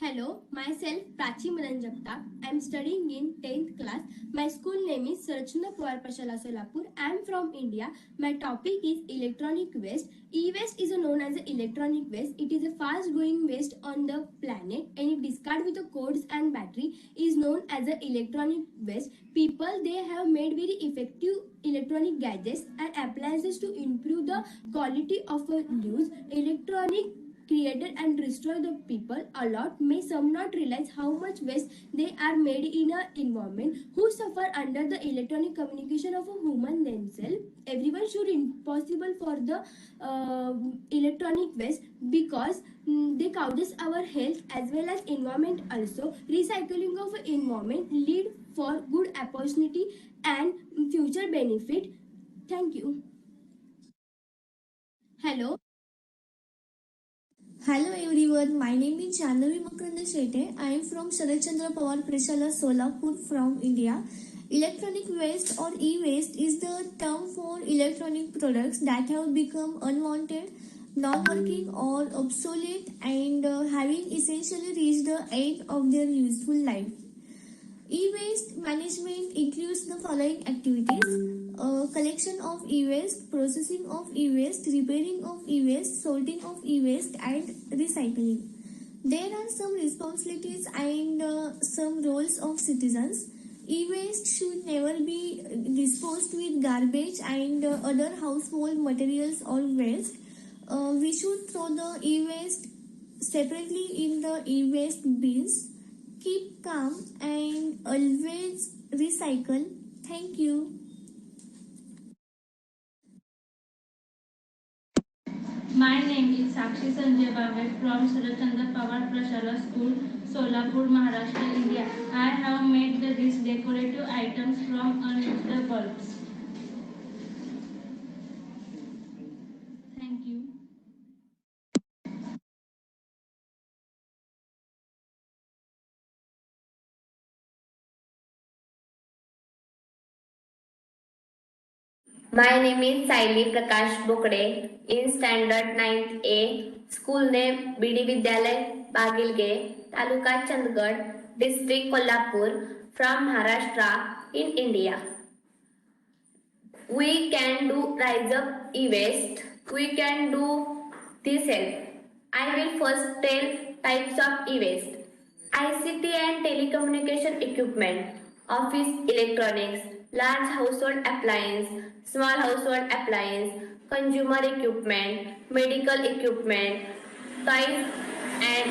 Hello, myself Prachi Manan Jagtap. I am studying in 10th class. My school name is Sarachanda Pawar Prashala Solapur. I am from India. My topic is electronic waste. E-waste is known as electronic waste. It is a fast growing waste on the planet and it discarded with the codes and battery is known as electronic waste. People they have made very effective electronic gadgets and appliances to improve the quality of use. Electronic created and destroy the people a lot may some not realize how much waste they are made in a environment who suffer under the electronic communication of a human themselves. Everyone should impossible for the electronic waste because they causes our health as well as environment also. Recycling of environment lead for good opportunity and future benefit. Thank you. Hello. Hello everyone, my name is Janhavi Makaranda Shete. I am from Sharachandra Pawar Preshala Solapur from India. Electronic waste or e-waste is the term for electronic products that have become unwanted, non-working or obsolete and having essentially reached the end of their useful life. E-waste management includes the following activities: collection of e-waste, processing of e-waste, repairing of e-waste, sorting of e-waste and recycling. There are some responsibilities and some roles of citizens. E-waste should never be disposed with garbage and other household materials or waste. We should throw the e-waste separately in the e-waste bins. Keep calm and always recycle. Thank you. My name is Sakshi Sanjay Bave from Surachandra Pawar Prashala School, Solapur, Maharashtra, India. I have made these decorative items from unused bulbs. Thank you. My name is Saili Prakash Bokde in standard 9th A. School name BD Vidyalay Bagilge, Taluka Chandgarh, District Kolhapur from Maharashtra in India. We can do rise up e-waste. We can do this help. I will first tell types of e-waste. ICT and telecommunication equipment, office electronics, large household appliance, small household appliance, consumer equipment, medical equipment, toys and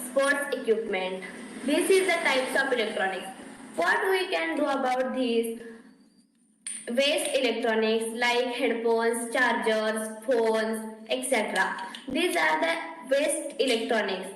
sports equipment. This is the types of electronics. What we can do about these? Waste electronics like headphones, chargers, phones, etc. These are the waste electronics.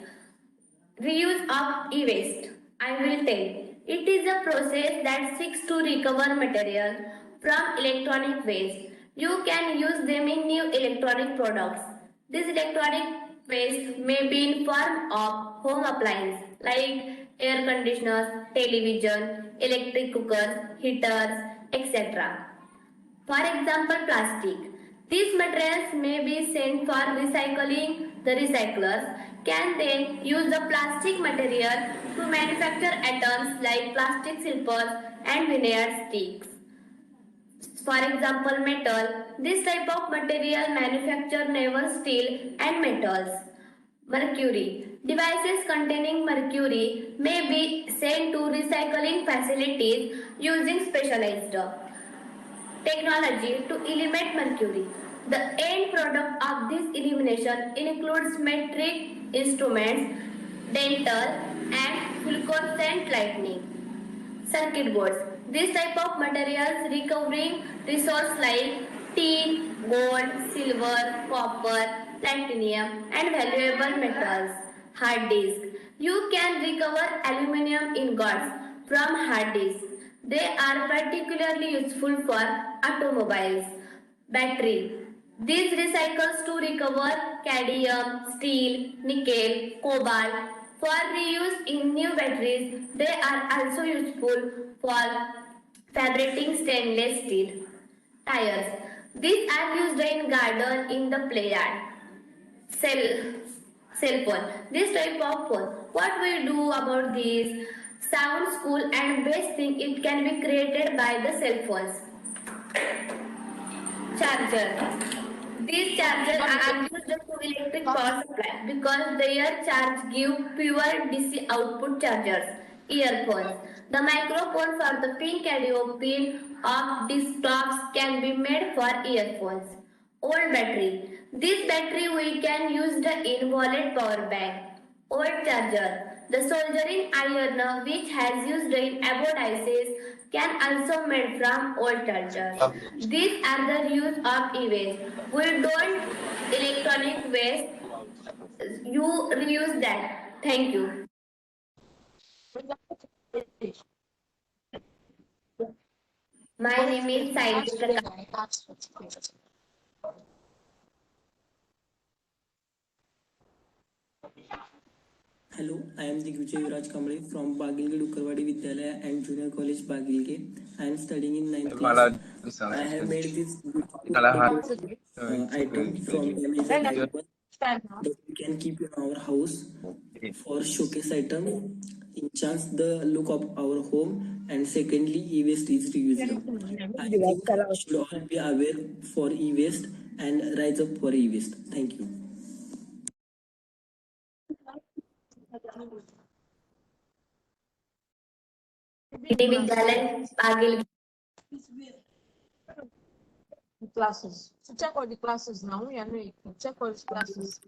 Reuse of e-waste. I will tell. It is a process that seeks to recover material from electronic waste. You can use them in new electronic products. This electronic waste may be in form of home appliances like air conditioners, television, electric cookers, heaters, etc. For example, plastic. These materials may be sent for recycling. The recyclers can then use the plastic material to manufacture items like plastic slippers and vinyl sticks. For example, metal. This type of material manufacture naval steel and metals. Mercury. Devices containing mercury may be sent to recycling facilities using specialized technology to eliminate mercury. The end product of this elimination includes metric instruments, dental, and fluorescent lighting. Circuit boards. This type of materials recovering resources like tin, gold, silver, copper, platinum, and valuable metals. Hard disk. You can recover aluminum ingots from hard disk. They are particularly useful for automobiles. Battery. These recycles to recover cadmium, steel, nickel, cobalt for reuse in new batteries. They are also useful for fabricating stainless steel. Tires. These are used in garden in the play yard. Cell, cell phone. This type of phone. What we do about this? Sounds cool and best thing it can be created by the cell phones. Charger. These chargers are used to electric power supply because their charge give pure DC output chargers. Earphones. The microphone for the pink audio pin of desktops can be made for earphones. Old battery. This battery we can use in wallet power bank. Old charger. The soldering iron which has used in avoices can also made from old chargers. These are the use of e-waste. We don't electronic waste. You reuse that. Thank you. My name is Saidika. Hello, I am Digvijay Viraj Kamble from Bagilge Dukarwadi Vidyalaya and Junior College Bagilge. I am studying in 9th class. I have made this item from Amazon item that we can keep in our house for showcase item, enhance the look of our home, and secondly, e-waste is reusable. I think should all be aware for e-waste and rise up for e-waste. Thank you. Classes. So check all the classes now. We are new. Check all the classes.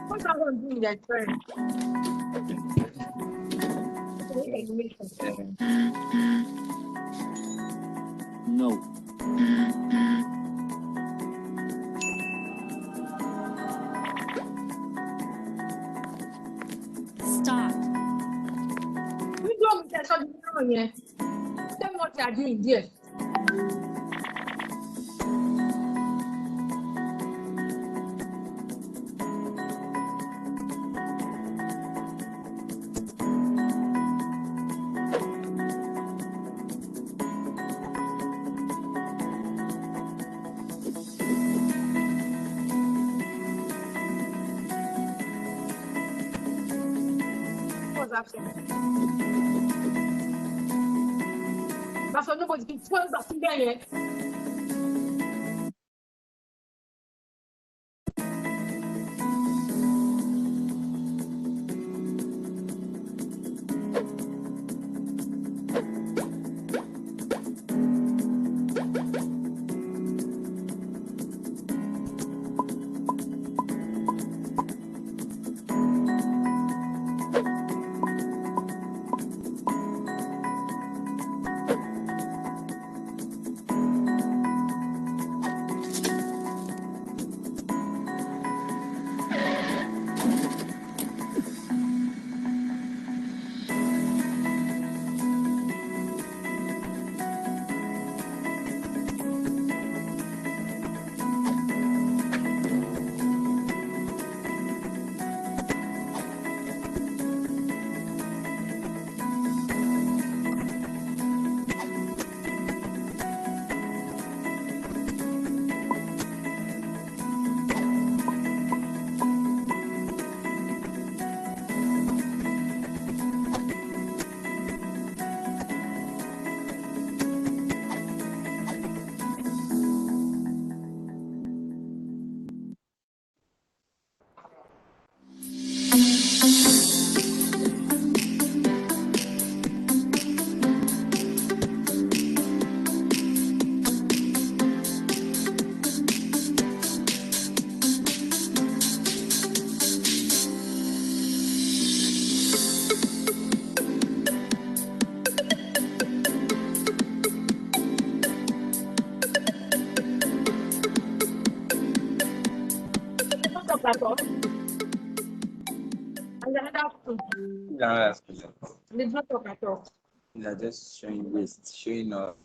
What's that going to do with that friend? No. Stop. You don't get something yet. Tell me what you are doing there. What's happening? That's why nobody can tell us that there yet. another food. Yeah, Let's not talk at all. they're just showing waste, showing off.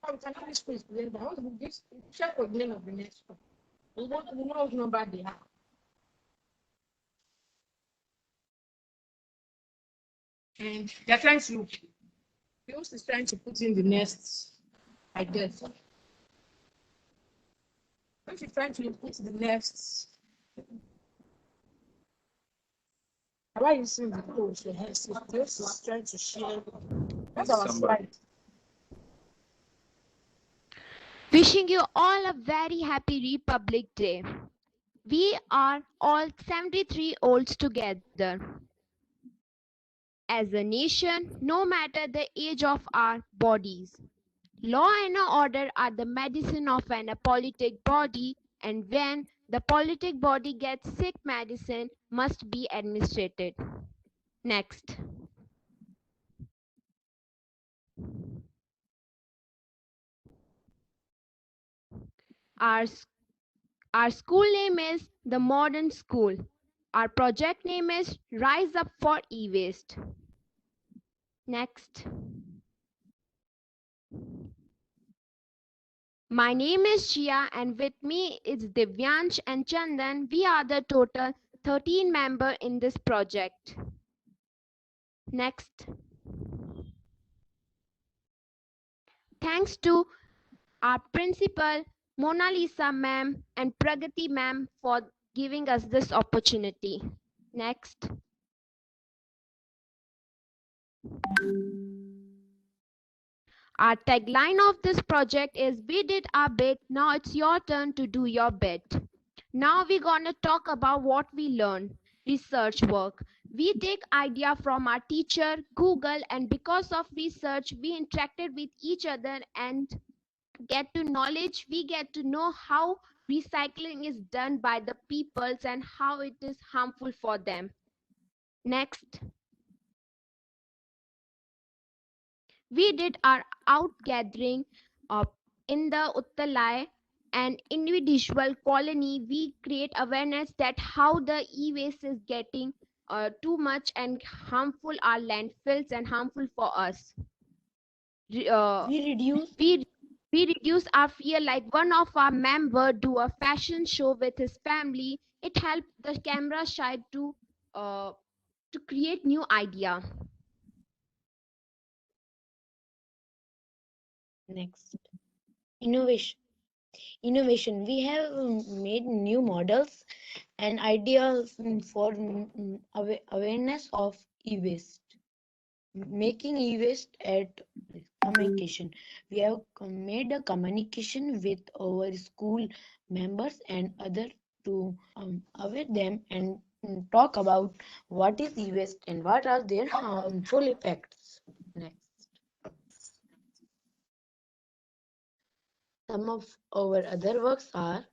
I was an English quiz presenter. I want to this check the name of the next one. We know which number they have. And they're trying to, the host is trying to put in the next, I guess. When she's trying to put the next, why are you seeing the code? The host is trying to share. That's our slide. Wishing you all a very happy Republic Day. We are all 73 olds together. As a nation, no matter the age of our bodies. Law and order are the medicine of an politic body, and when the politic body gets sick, medicine must be administered. Next. Our school name is the Modern School. Our project name is RiseUp4Ewaste. Next. My name is Shia and with me is Divyansh and Chandan. We are the total 13 members in this project. Next. Thanks to our principal Mona Lisa ma'am and Pragati ma'am for giving us this opportunity. Next. Our tagline of this project is "We did our bit, now it's your turn to do your bit." Now we're gonna talk about what we learned. Research work. We take idea from our teacher, Google, and because of research, we interacted with each other and get to knowledge. We get to know how recycling is done by the peoples and how it is harmful for them. Next. We did our outgathering in the Uttalai and individual colony. We create awareness that how the e-waste is getting too much and harmful our landfills and harmful for us. We reduce our fear, like one of our member do a fashion show with his family. It helped the camera shy to create new idea. Next, innovation. We have made new models and ideas for awareness of e-waste, making e-waste at communication. We have made a communication with our school members and other to aware them and talk about what is e-waste and what are their harmful effects. Next. Some of our other works are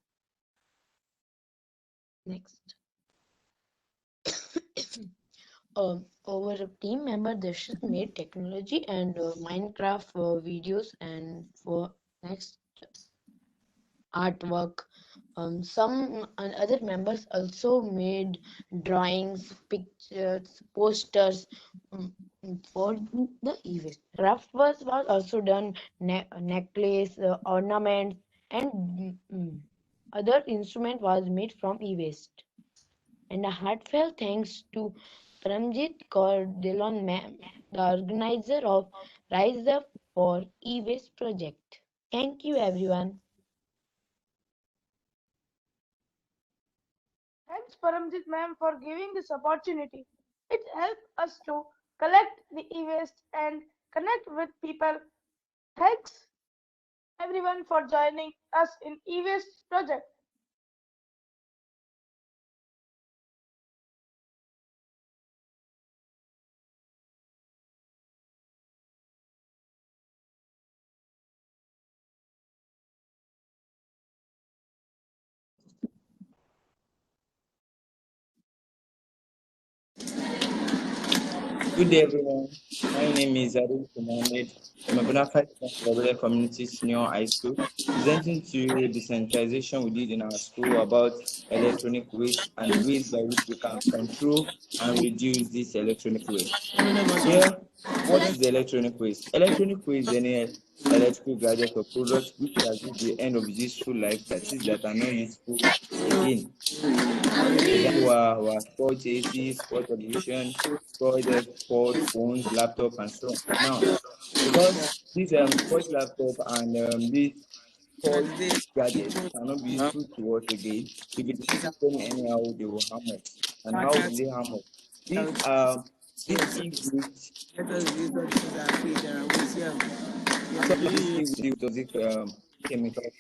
next. Our team member Darshan made technology and Minecraft videos and for next artwork. Some other members also made drawings, pictures, posters for the event. Craft was also done, necklace, ornaments, and other instrument was made from e-waste. And a heartfelt thanks to Paramjit Kaur Dillon ma'am, the organizer of Rise Up for E-Waste project. Thank you everyone. Thanks, Paramjit ma'am, for giving this opportunity. It helps us to collect the e-waste and connect with people. Thanks, everyone, for joining us in e-waste project. Good day, everyone. My name is Adil Mohammed. I'm a bona fide student of Babylon Community Senior High School, presenting to you a decentralization we did in our school about electronic waste and ways by which we can control and reduce this electronic waste. Here, what is electronic waste? Electronic waste is any electrical gadget or product which has reached the end of its useful life, that are not useful again. Example are spoiled AC, spoiled television, spoiled AirPod, phones, laptop, and so on. Now, because this spoiled laptop and this spoiled gadgets cannot be useful to us again, if it is them anyhow, they will harm us. And how will they harm us? This e-waste, some of these e-waste toxic chemicals.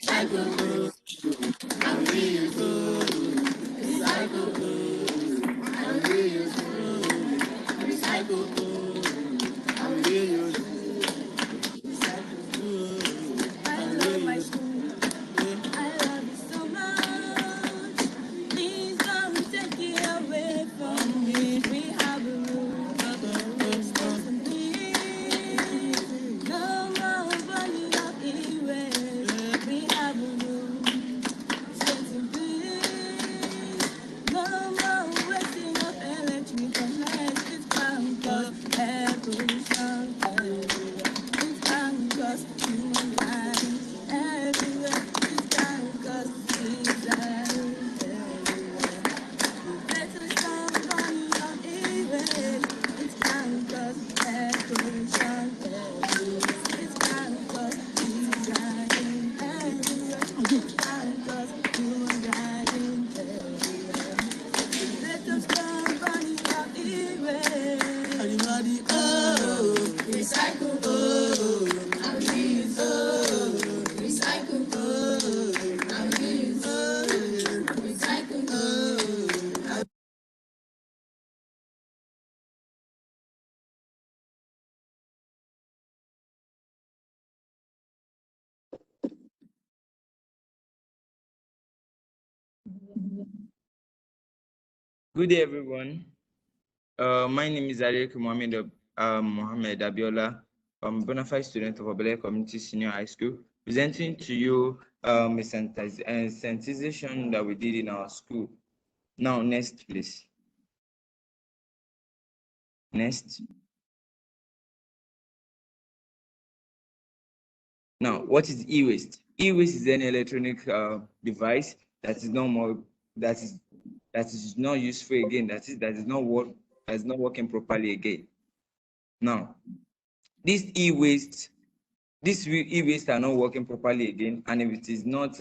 Good day, everyone. My name is Mohammed Abiola. I'm a bona fide student of Babylon Community Senior High School, presenting to you a sensitization that we did in our school. Now, next, please. Next. Now, what is e-waste? E-waste is an electronic device that is not useful again. That is not working properly again. Now, this e-waste are not working properly again, and if it is not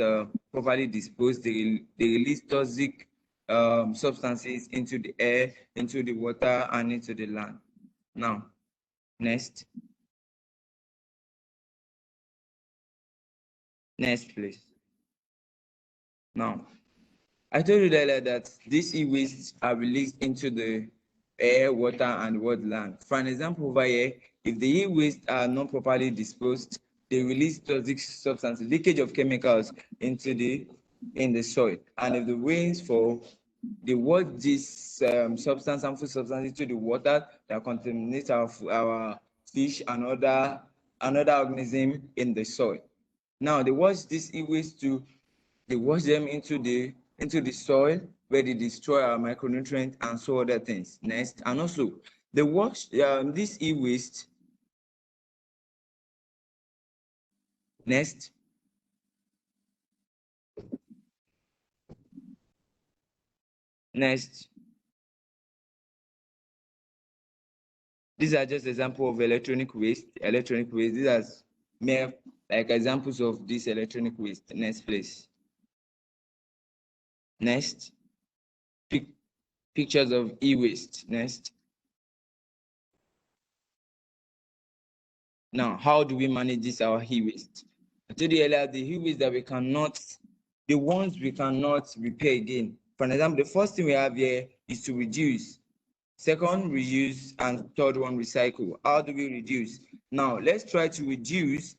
properly disposed, they release toxic substances into the air, into the water, and into the land. Now, next. Next, please. Now, I told you earlier that these e-wastes are released into the air, water, and woodland. For an example over here, if the e-wastes are not properly disposed, they release toxic substances, leakage of chemicals in the soil. And if the rains fall, they wash this harmful substance into the water that contaminates our fish and other organism in the soil. Now they wash this e-waste they wash them into the soil where they destroy our micronutrients and so other things. Next, and also they wash this e-waste. Next. Next. These are just examples of electronic waste. These are mere like examples of this electronic waste. Next, please. Next. Pictures of e-waste. Next. Now, how do we manage this our e-waste? I told you earlier the e-waste that the ones we cannot repair again. For example, the first thing we have here is to reduce. Second, reuse, and third one, recycle. How do we reduce? Now, let's try to reduce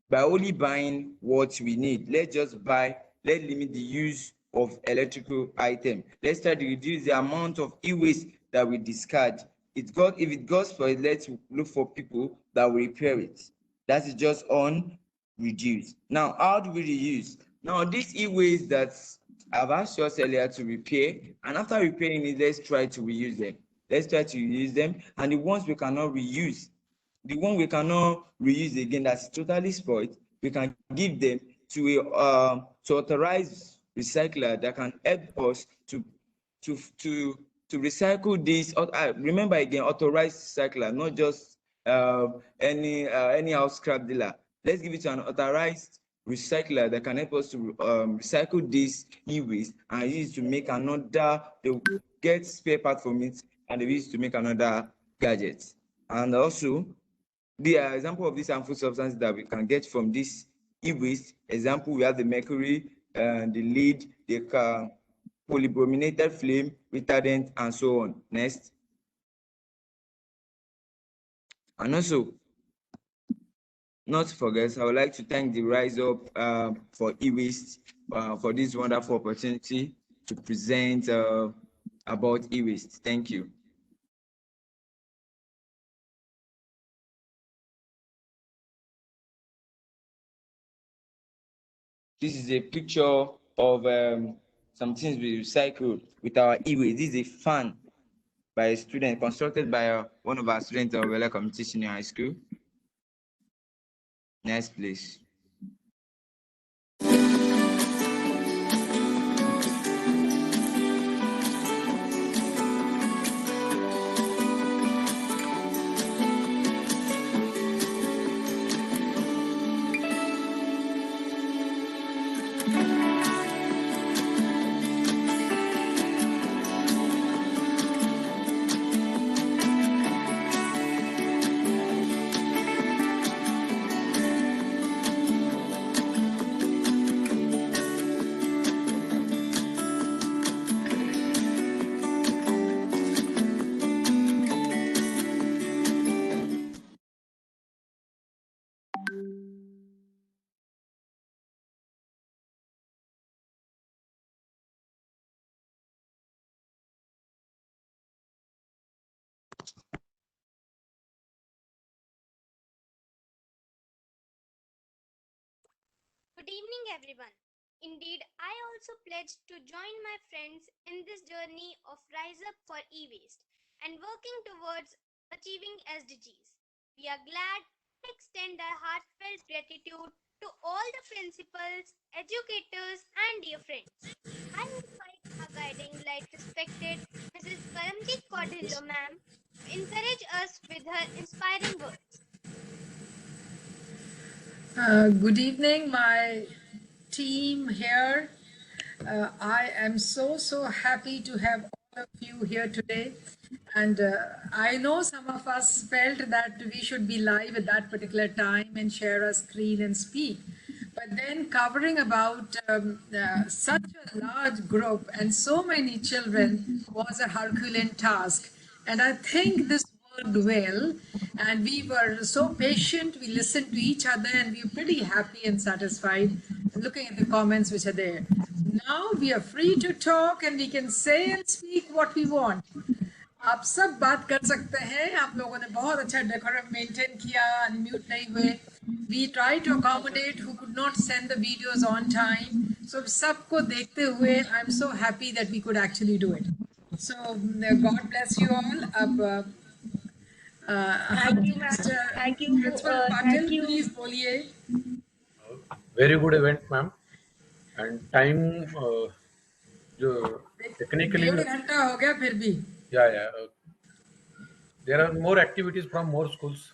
by only buying what we need. Let's limit the use of electrical items. Let's try to reduce the amount of e-waste that we discard. if it goes for it, let's look for people that will repair it. That is just on reduce. Now, how do we reuse? Now, this e-waste that I've asked us earlier to repair, and after repairing it, let's try to reuse them. Let's try to reuse them, and the ones we cannot reuse, the one we cannot reuse again, that's totally spoiled, we can give them to a authorized recycler that can help us to to to recycle this. Remember again, authorized recycler, not just anyhow scrap dealer. Let's give it to an authorized recycler that can help us to recycle this e-waste and use it to make another. They get spare part from it and they use it to make another gadget. And also, the example of these harmful substances that we can get from this e-waste, example, we have the mercury, the lead, the polybrominated flame retardant, and so on. Next. And also, not to forget, I would like to thank the Rise Up for e-waste for this wonderful opportunity to present about e-waste. Thank you. This is a picture of some things we recycled with our e-waste. This is a fan by a student, constructed by one of our students of Wele Community Senior High School. Next, please. Good evening, everyone. Indeed, I also pledged to join my friends in this journey of Rise Up for E-Waste and working towards achieving SDGs. We are glad to extend our heartfelt gratitude to all the principals, educators, and dear friends. I invite our guiding light respected Mrs. Karamjit Kaudhillo ma'am to encourage us with her inspiring words. Good evening, my team here. I am so happy to have all of you here today. And I know some of us felt that we should be live at that particular time and share a screen and speak. But then covering about such a large group and so many children was a Herculean task. And I think this worked well, and we were so patient. We listened to each other, and we were pretty happy and satisfied looking at the comments which are there. Now we are free to talk, and we can say and speak what we want. आप सब बात कर सकते हैं. आप लोगों ने बहुत अच्छा डेकोरम मेंटेन किया, अनम्यूट नहीं हुए. We tried to accommodate who could not send the videos on time. So सबको देखते हुए, I'm so happy that we could actually do it. So God bless you all. अब Thank you, ma'am. Thank you. Principal Patil, please बोलिए. Very good event, ma'am. And time जो technically 1.5 घंटा हो गया फिर भी. yeah. There are more activities from more schools.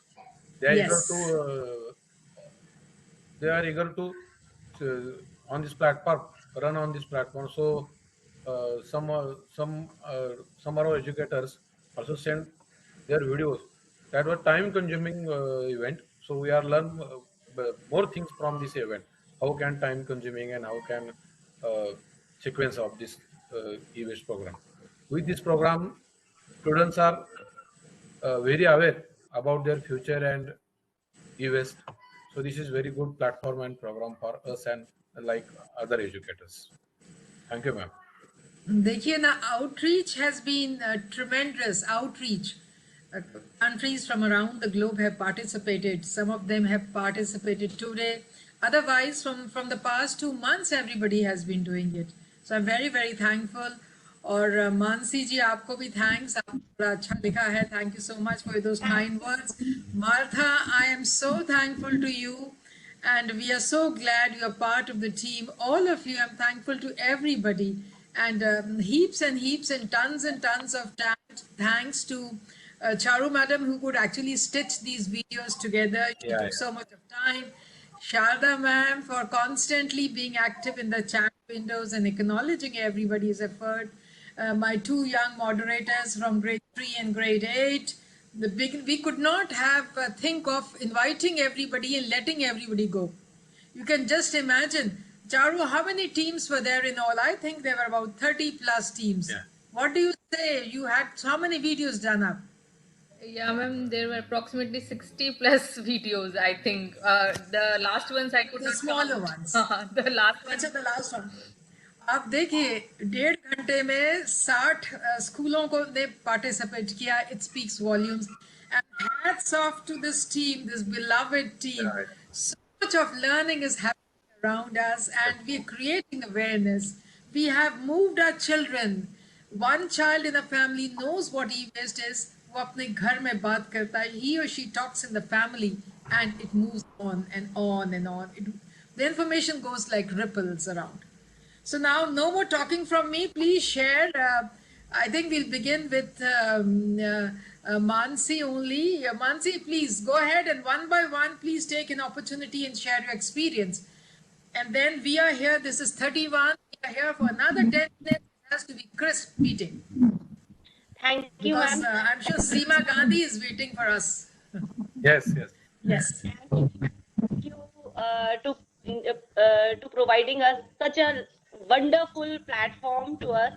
They are Yes. eager to on this platform, run on this platform. So some of our educators also send their videos. That was time-consuming event. So we are learn more things from this event. How can time-consuming and how can sequence of this e-waste program. With this program, students are very aware about their future and e-waste. So this is very good platform and program for us and like other educators. Thank you, ma'am. देखिए ना, outreach has been tremendous. Outreach. countries from around the globe have participated. Some of them have participated today. Otherwise, from the past 2 months, everybody has been doing it. So I'm very, very thankful. और मानसी जी आपको भी thanks, आपने बड़ा अच्छा लिखा है. Thank you so much for those kind words. Martha, I am so thankful to you, and we are so glad you are part of the team. All of you, I'm thankful to everybody, and heaps and tons of thanks to Charu madam, who could actually stitch these videos together. She Yeah, took so much of time. Sharda ma'am for constantly being active in the chat windows and acknowledging everybody's effort. My two young moderators from grade 3 and grade 8. We could not have think of inviting everybody and letting everybody go. You can just imagine, Charu, how many teams were there in all? I think there were about 30 plus teams. yeah. What do you say? You had how many videos done up? Yeah, ma'am, there were approximately 60 plus videos, I think. The last ones I could The not smaller count. ones. The last one. अच्छा, the last one. आप देखिए 1.5 घंटे में 60 स्कूलों को ने participate किया. It speaks volumes. And hats off to this team, this beloved team. Right. So much of learning is happening around us, and we're creating awareness. We have moved our children. One child in a family knows what e-waste is. वो अपने घर में बात करता है. He or she talks in the family, and it moves on and on and on. The information goes like ripples around. So now, no more talking from me. Please share. I think we'll begin with Mansi only. Mansi, please go ahead and one by one, please take an opportunity and share your experience. And then we are here. This is 31. We are here for another 10 minutes. It has to be crisp meeting. Thank you, Because ma'am. I'm sure Seema Gandhi is waiting for us. Yes, yes. Yes. Thank you to providing us such a wonderful platform to us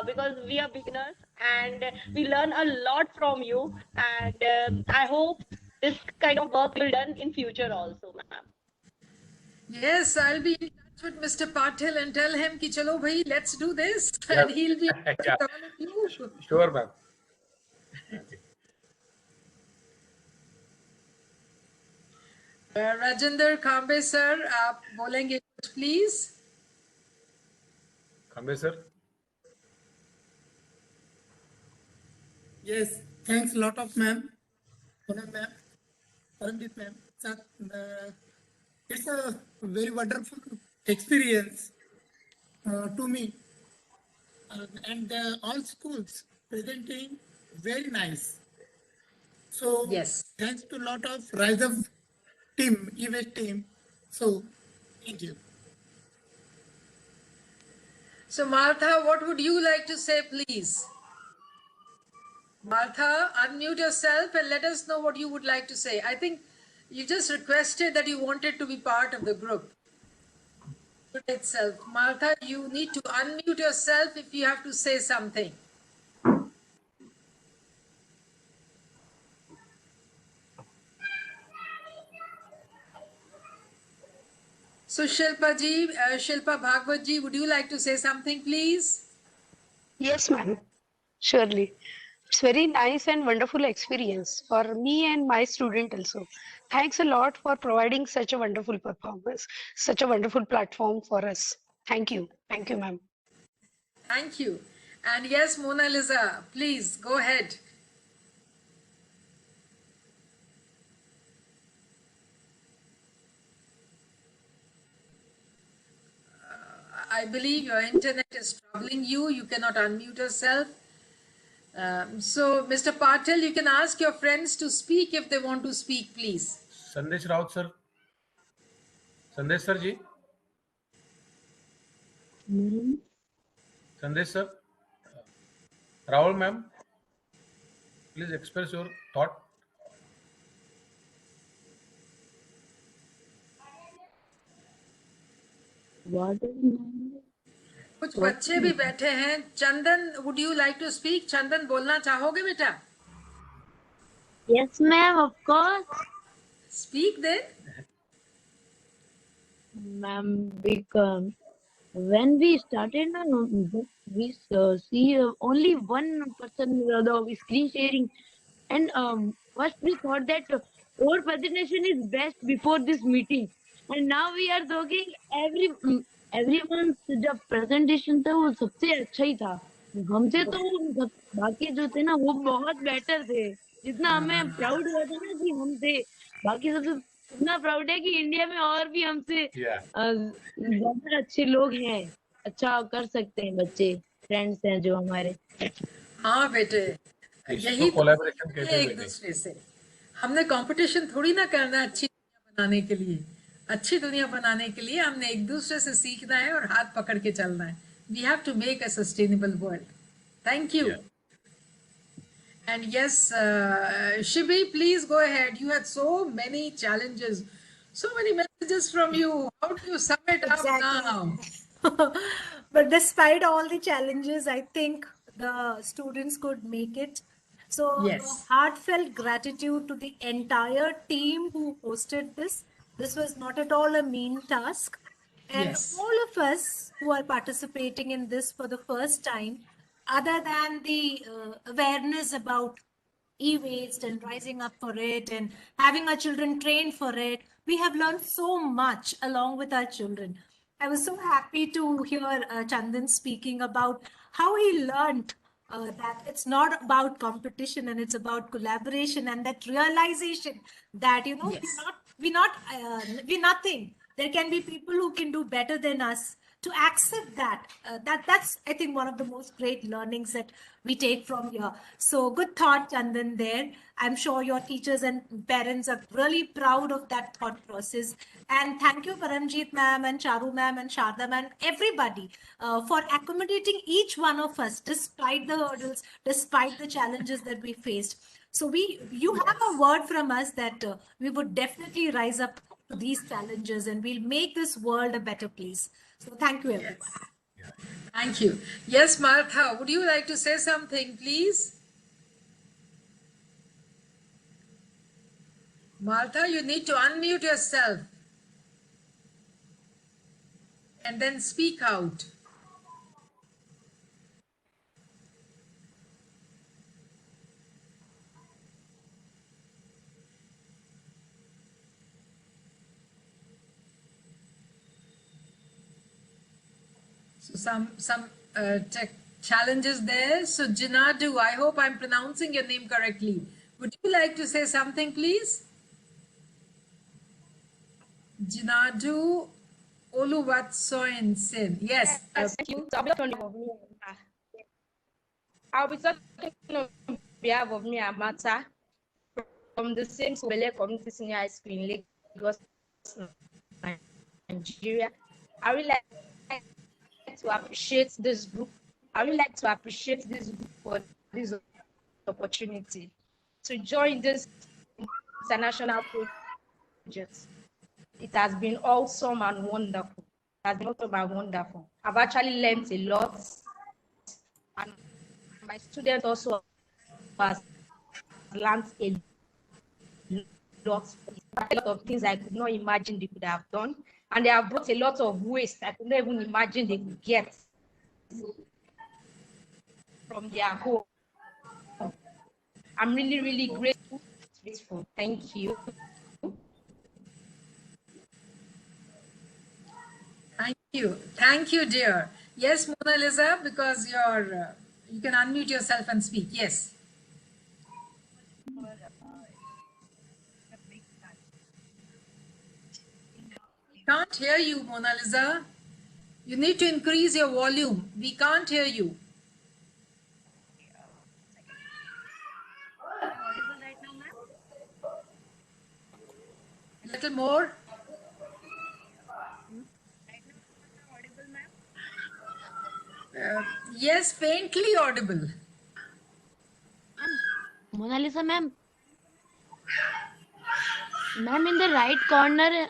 because we are beginners and we learn a lot from you. And I hope this kind of work will done in future also, ma'am. Yes, I'll be in touch with Mr. Patil and tell him ki chalo bhai, let's do this. Yeah. And he'll be in touch Yeah. with all of you. Sure, ma'am. Okay. Rajinder Kambe sir, आप बोलेंगे कुछ please? Kambe sir. Yes, thanks a lot of ma'am. Poonam ma'am, Paramjit ma'am. It's a very wonderful experience to me. And all schools presenting very nice. So yes, thanks to a lot of RiseUp team, event team. So thank you. So Martha, what would you like to say, please? Martha, unmute yourself and let us know what you would like to say. I think you just requested that you wanted to be part of the group itself. Martha, you need to unmute yourself if you have to say something. So Shilpa ji, Shilpa Bhagwat ji, would you like to say something, please? Yes, ma'am. Surely. It's very nice and wonderful experience for me and my student also. Thanks a lot for providing such a wonderful performance, such a wonderful platform for us. Thank you. Thank you, ma'am. Thank you. And yes, Mona Lisa, please go ahead. I believe your internet is troubling you. You cannot unmute yourself. So, Mr. Patel, you can ask your friends to speak if they want to speak, please. Sandesh Raut sir. Sandesh sir ji. Sandesh sir. Rahul ma'am. Please express your thought. कुछ बच्चे भी बैठे हैं. चंदन, would you like to speak? चंदन, बोलना चाहोगे बेटा? Yes, ma'am, of course. Speak then. Ma'am, because when we started, we see only one person the screen sharing. And first we thought that our presentation is best before this meeting, and now we are talking everyone's जब presentation था वो सबसे अच्छा ही था। हमसे तो बाकी जो थे ना वो बहुत बेटर थे। जितना हमें प्राउड हुआ था ना कि हम थे, बाकी सबसे इतना प्राउड है कि इंडिया में और भी हमसे ज्यादा अच्छे लोग हैं, अच्छा कर सकते हैं बच्चे, फ्रेंड्स हैं जो हमारे। हाँ बेटे, यही तो कोलैबोरेशन है कहते हैं एक बेटे। दूसरे से। हमने कंपटीशन थोड़ी ना करना है अच्छी दुनिया बनाने के लिए। अच्छी दुनिया बनाने के लिए हमने एक दूसरे से सीखना है और हाथ पकड़ के चलना है। We have to make a sustainable world. Thank you. And yes, Shibi, please go ahead. You had so many challenges, so many messages from you. How do you sum it up now? But despite all the challenges, I think the students could make it. So, Yes. heartfelt gratitude to the entire team who hosted this. This was not at all a mean task. And Yes. all of us who are participating in this for the first time, other than the awareness about e-waste and rising up for it and having our children trained for it, we have learned so much along with our children. I was so happy to hear Chandan speaking about how he learned that it's not about competition and it's about collaboration, and that realization that Yes. we're nothing. There can be people who can do better than us. To accept that, that's I think one of the most great learnings that we take from here. So good thought, Chandan. There, I'm sure your teachers and parents are really proud of that thought process. And thank you, Paramjeet ma'am and Charu ma'am and Sharda ma'am, everybody, for accommodating each one of us despite the hurdles, despite the challenges that we faced. So you have a word from us that we would definitely rise up to these challenges and we'll make this world a better place. So thank you, everyone. Thank you. Yes, Martha, would you like to say something, please? Martha, you need to unmute yourself and then speak out. So some tech challenges there. So Jinadu, I hope I'm pronouncing your name correctly. Would you like to say something, please? Jinadu Oluwatsoensen. Yes. Yes, thank you. So I'll be talking on behalf of me and Martha from the same Subele Community Senior High School in Lagos, Nigeria. I really like to appreciate this group. I really like to appreciate this group for this opportunity to join this international project. It has been awesome and wonderful. It has been awesome and wonderful. I've actually learned a lot, and my students also has learned a lot. A lot of things I could not imagine they could have done, and they have brought a lot of waste I could not even imagine they could get from their home. I'm really, really grateful. Thank you. Thank you. Thank you, dear. Yes, Mona Lisa, because you can unmute yourself and speak. Yes. Can't hear you, Mona Lisa. You need to increase your volume. We can't hear you. A little more. Yes, faintly audible. Mona Lisa ma'am, ma'am, in the right corner,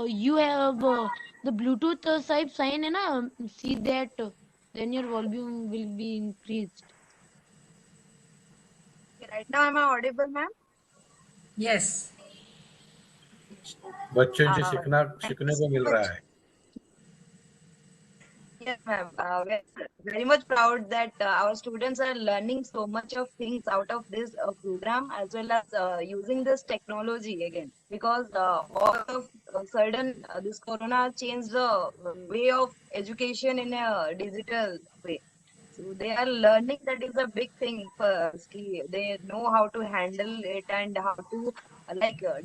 you have the Bluetooth type sign, है ना? See that, then your volume will be increased. Right now, am I audible, ma'am? Yes. बच्चों से सीखने को मिल रहा है। Yes, ma'am. We're very much proud that our students are learning so much of things out of this program, as well as using this technology again. Because all of a sudden, this corona changed the way of education in a digital way. So they are learning, that is a big thing for us. They know how to handle it and how to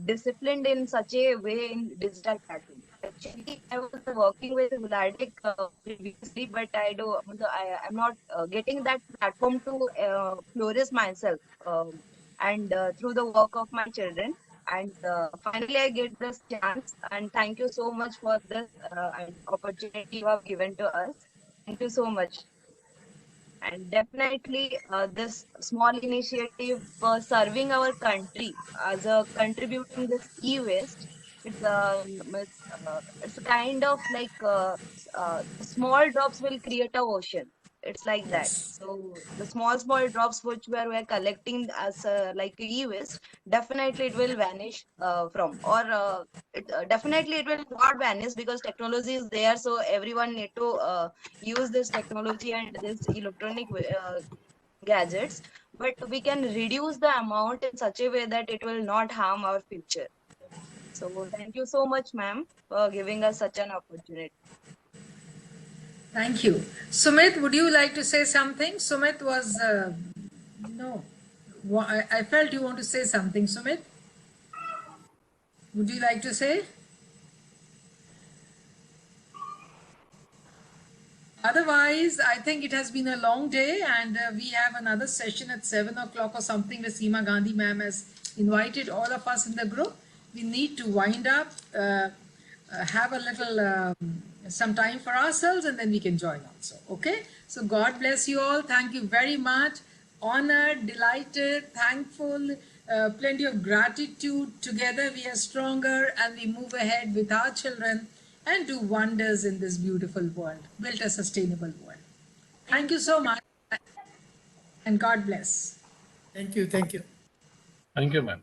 disciplined in such a way in digital platform. Actually, I was working with Vladik previously, but I'm not getting that platform to flourish myself. And through the work of my children, and finally I get this chance. And thank you so much for this and opportunity you have given to us. Thank you so much. And definitely, this small initiative for serving our country as a contributing this e-waste, it's kind of small drops will create a ocean. It's like that. So the small drops which we're collecting as like e-waste, definitely it will vanish from, or definitely it will not vanish, because technology is there. So everyone need to use this technology and this electronic gadgets, but we can reduce the amount in such a way that it will not harm our future. So thank you so much, ma'am, for giving us such an opportunity. Thank you. Sumit, would you like to say something? Sumit was, no. I felt you want to say something. Sumit, would you like to say? Otherwise, I think it has been a long day, and we have another session at 7 o'clock or something where Seema Gandhi ma'am has invited all of us in the group. We need to wind up, have a little some time for ourselves, and then we can join also. Okay? So God bless you all. Thank you very much. Honored, delighted, thankful, plenty of gratitude. Together we are stronger, and we move ahead with our children and do wonders in this beautiful world, build a sustainable world. Thank you so much, and God bless. Thank you. Thank you. Thank you, ma'am.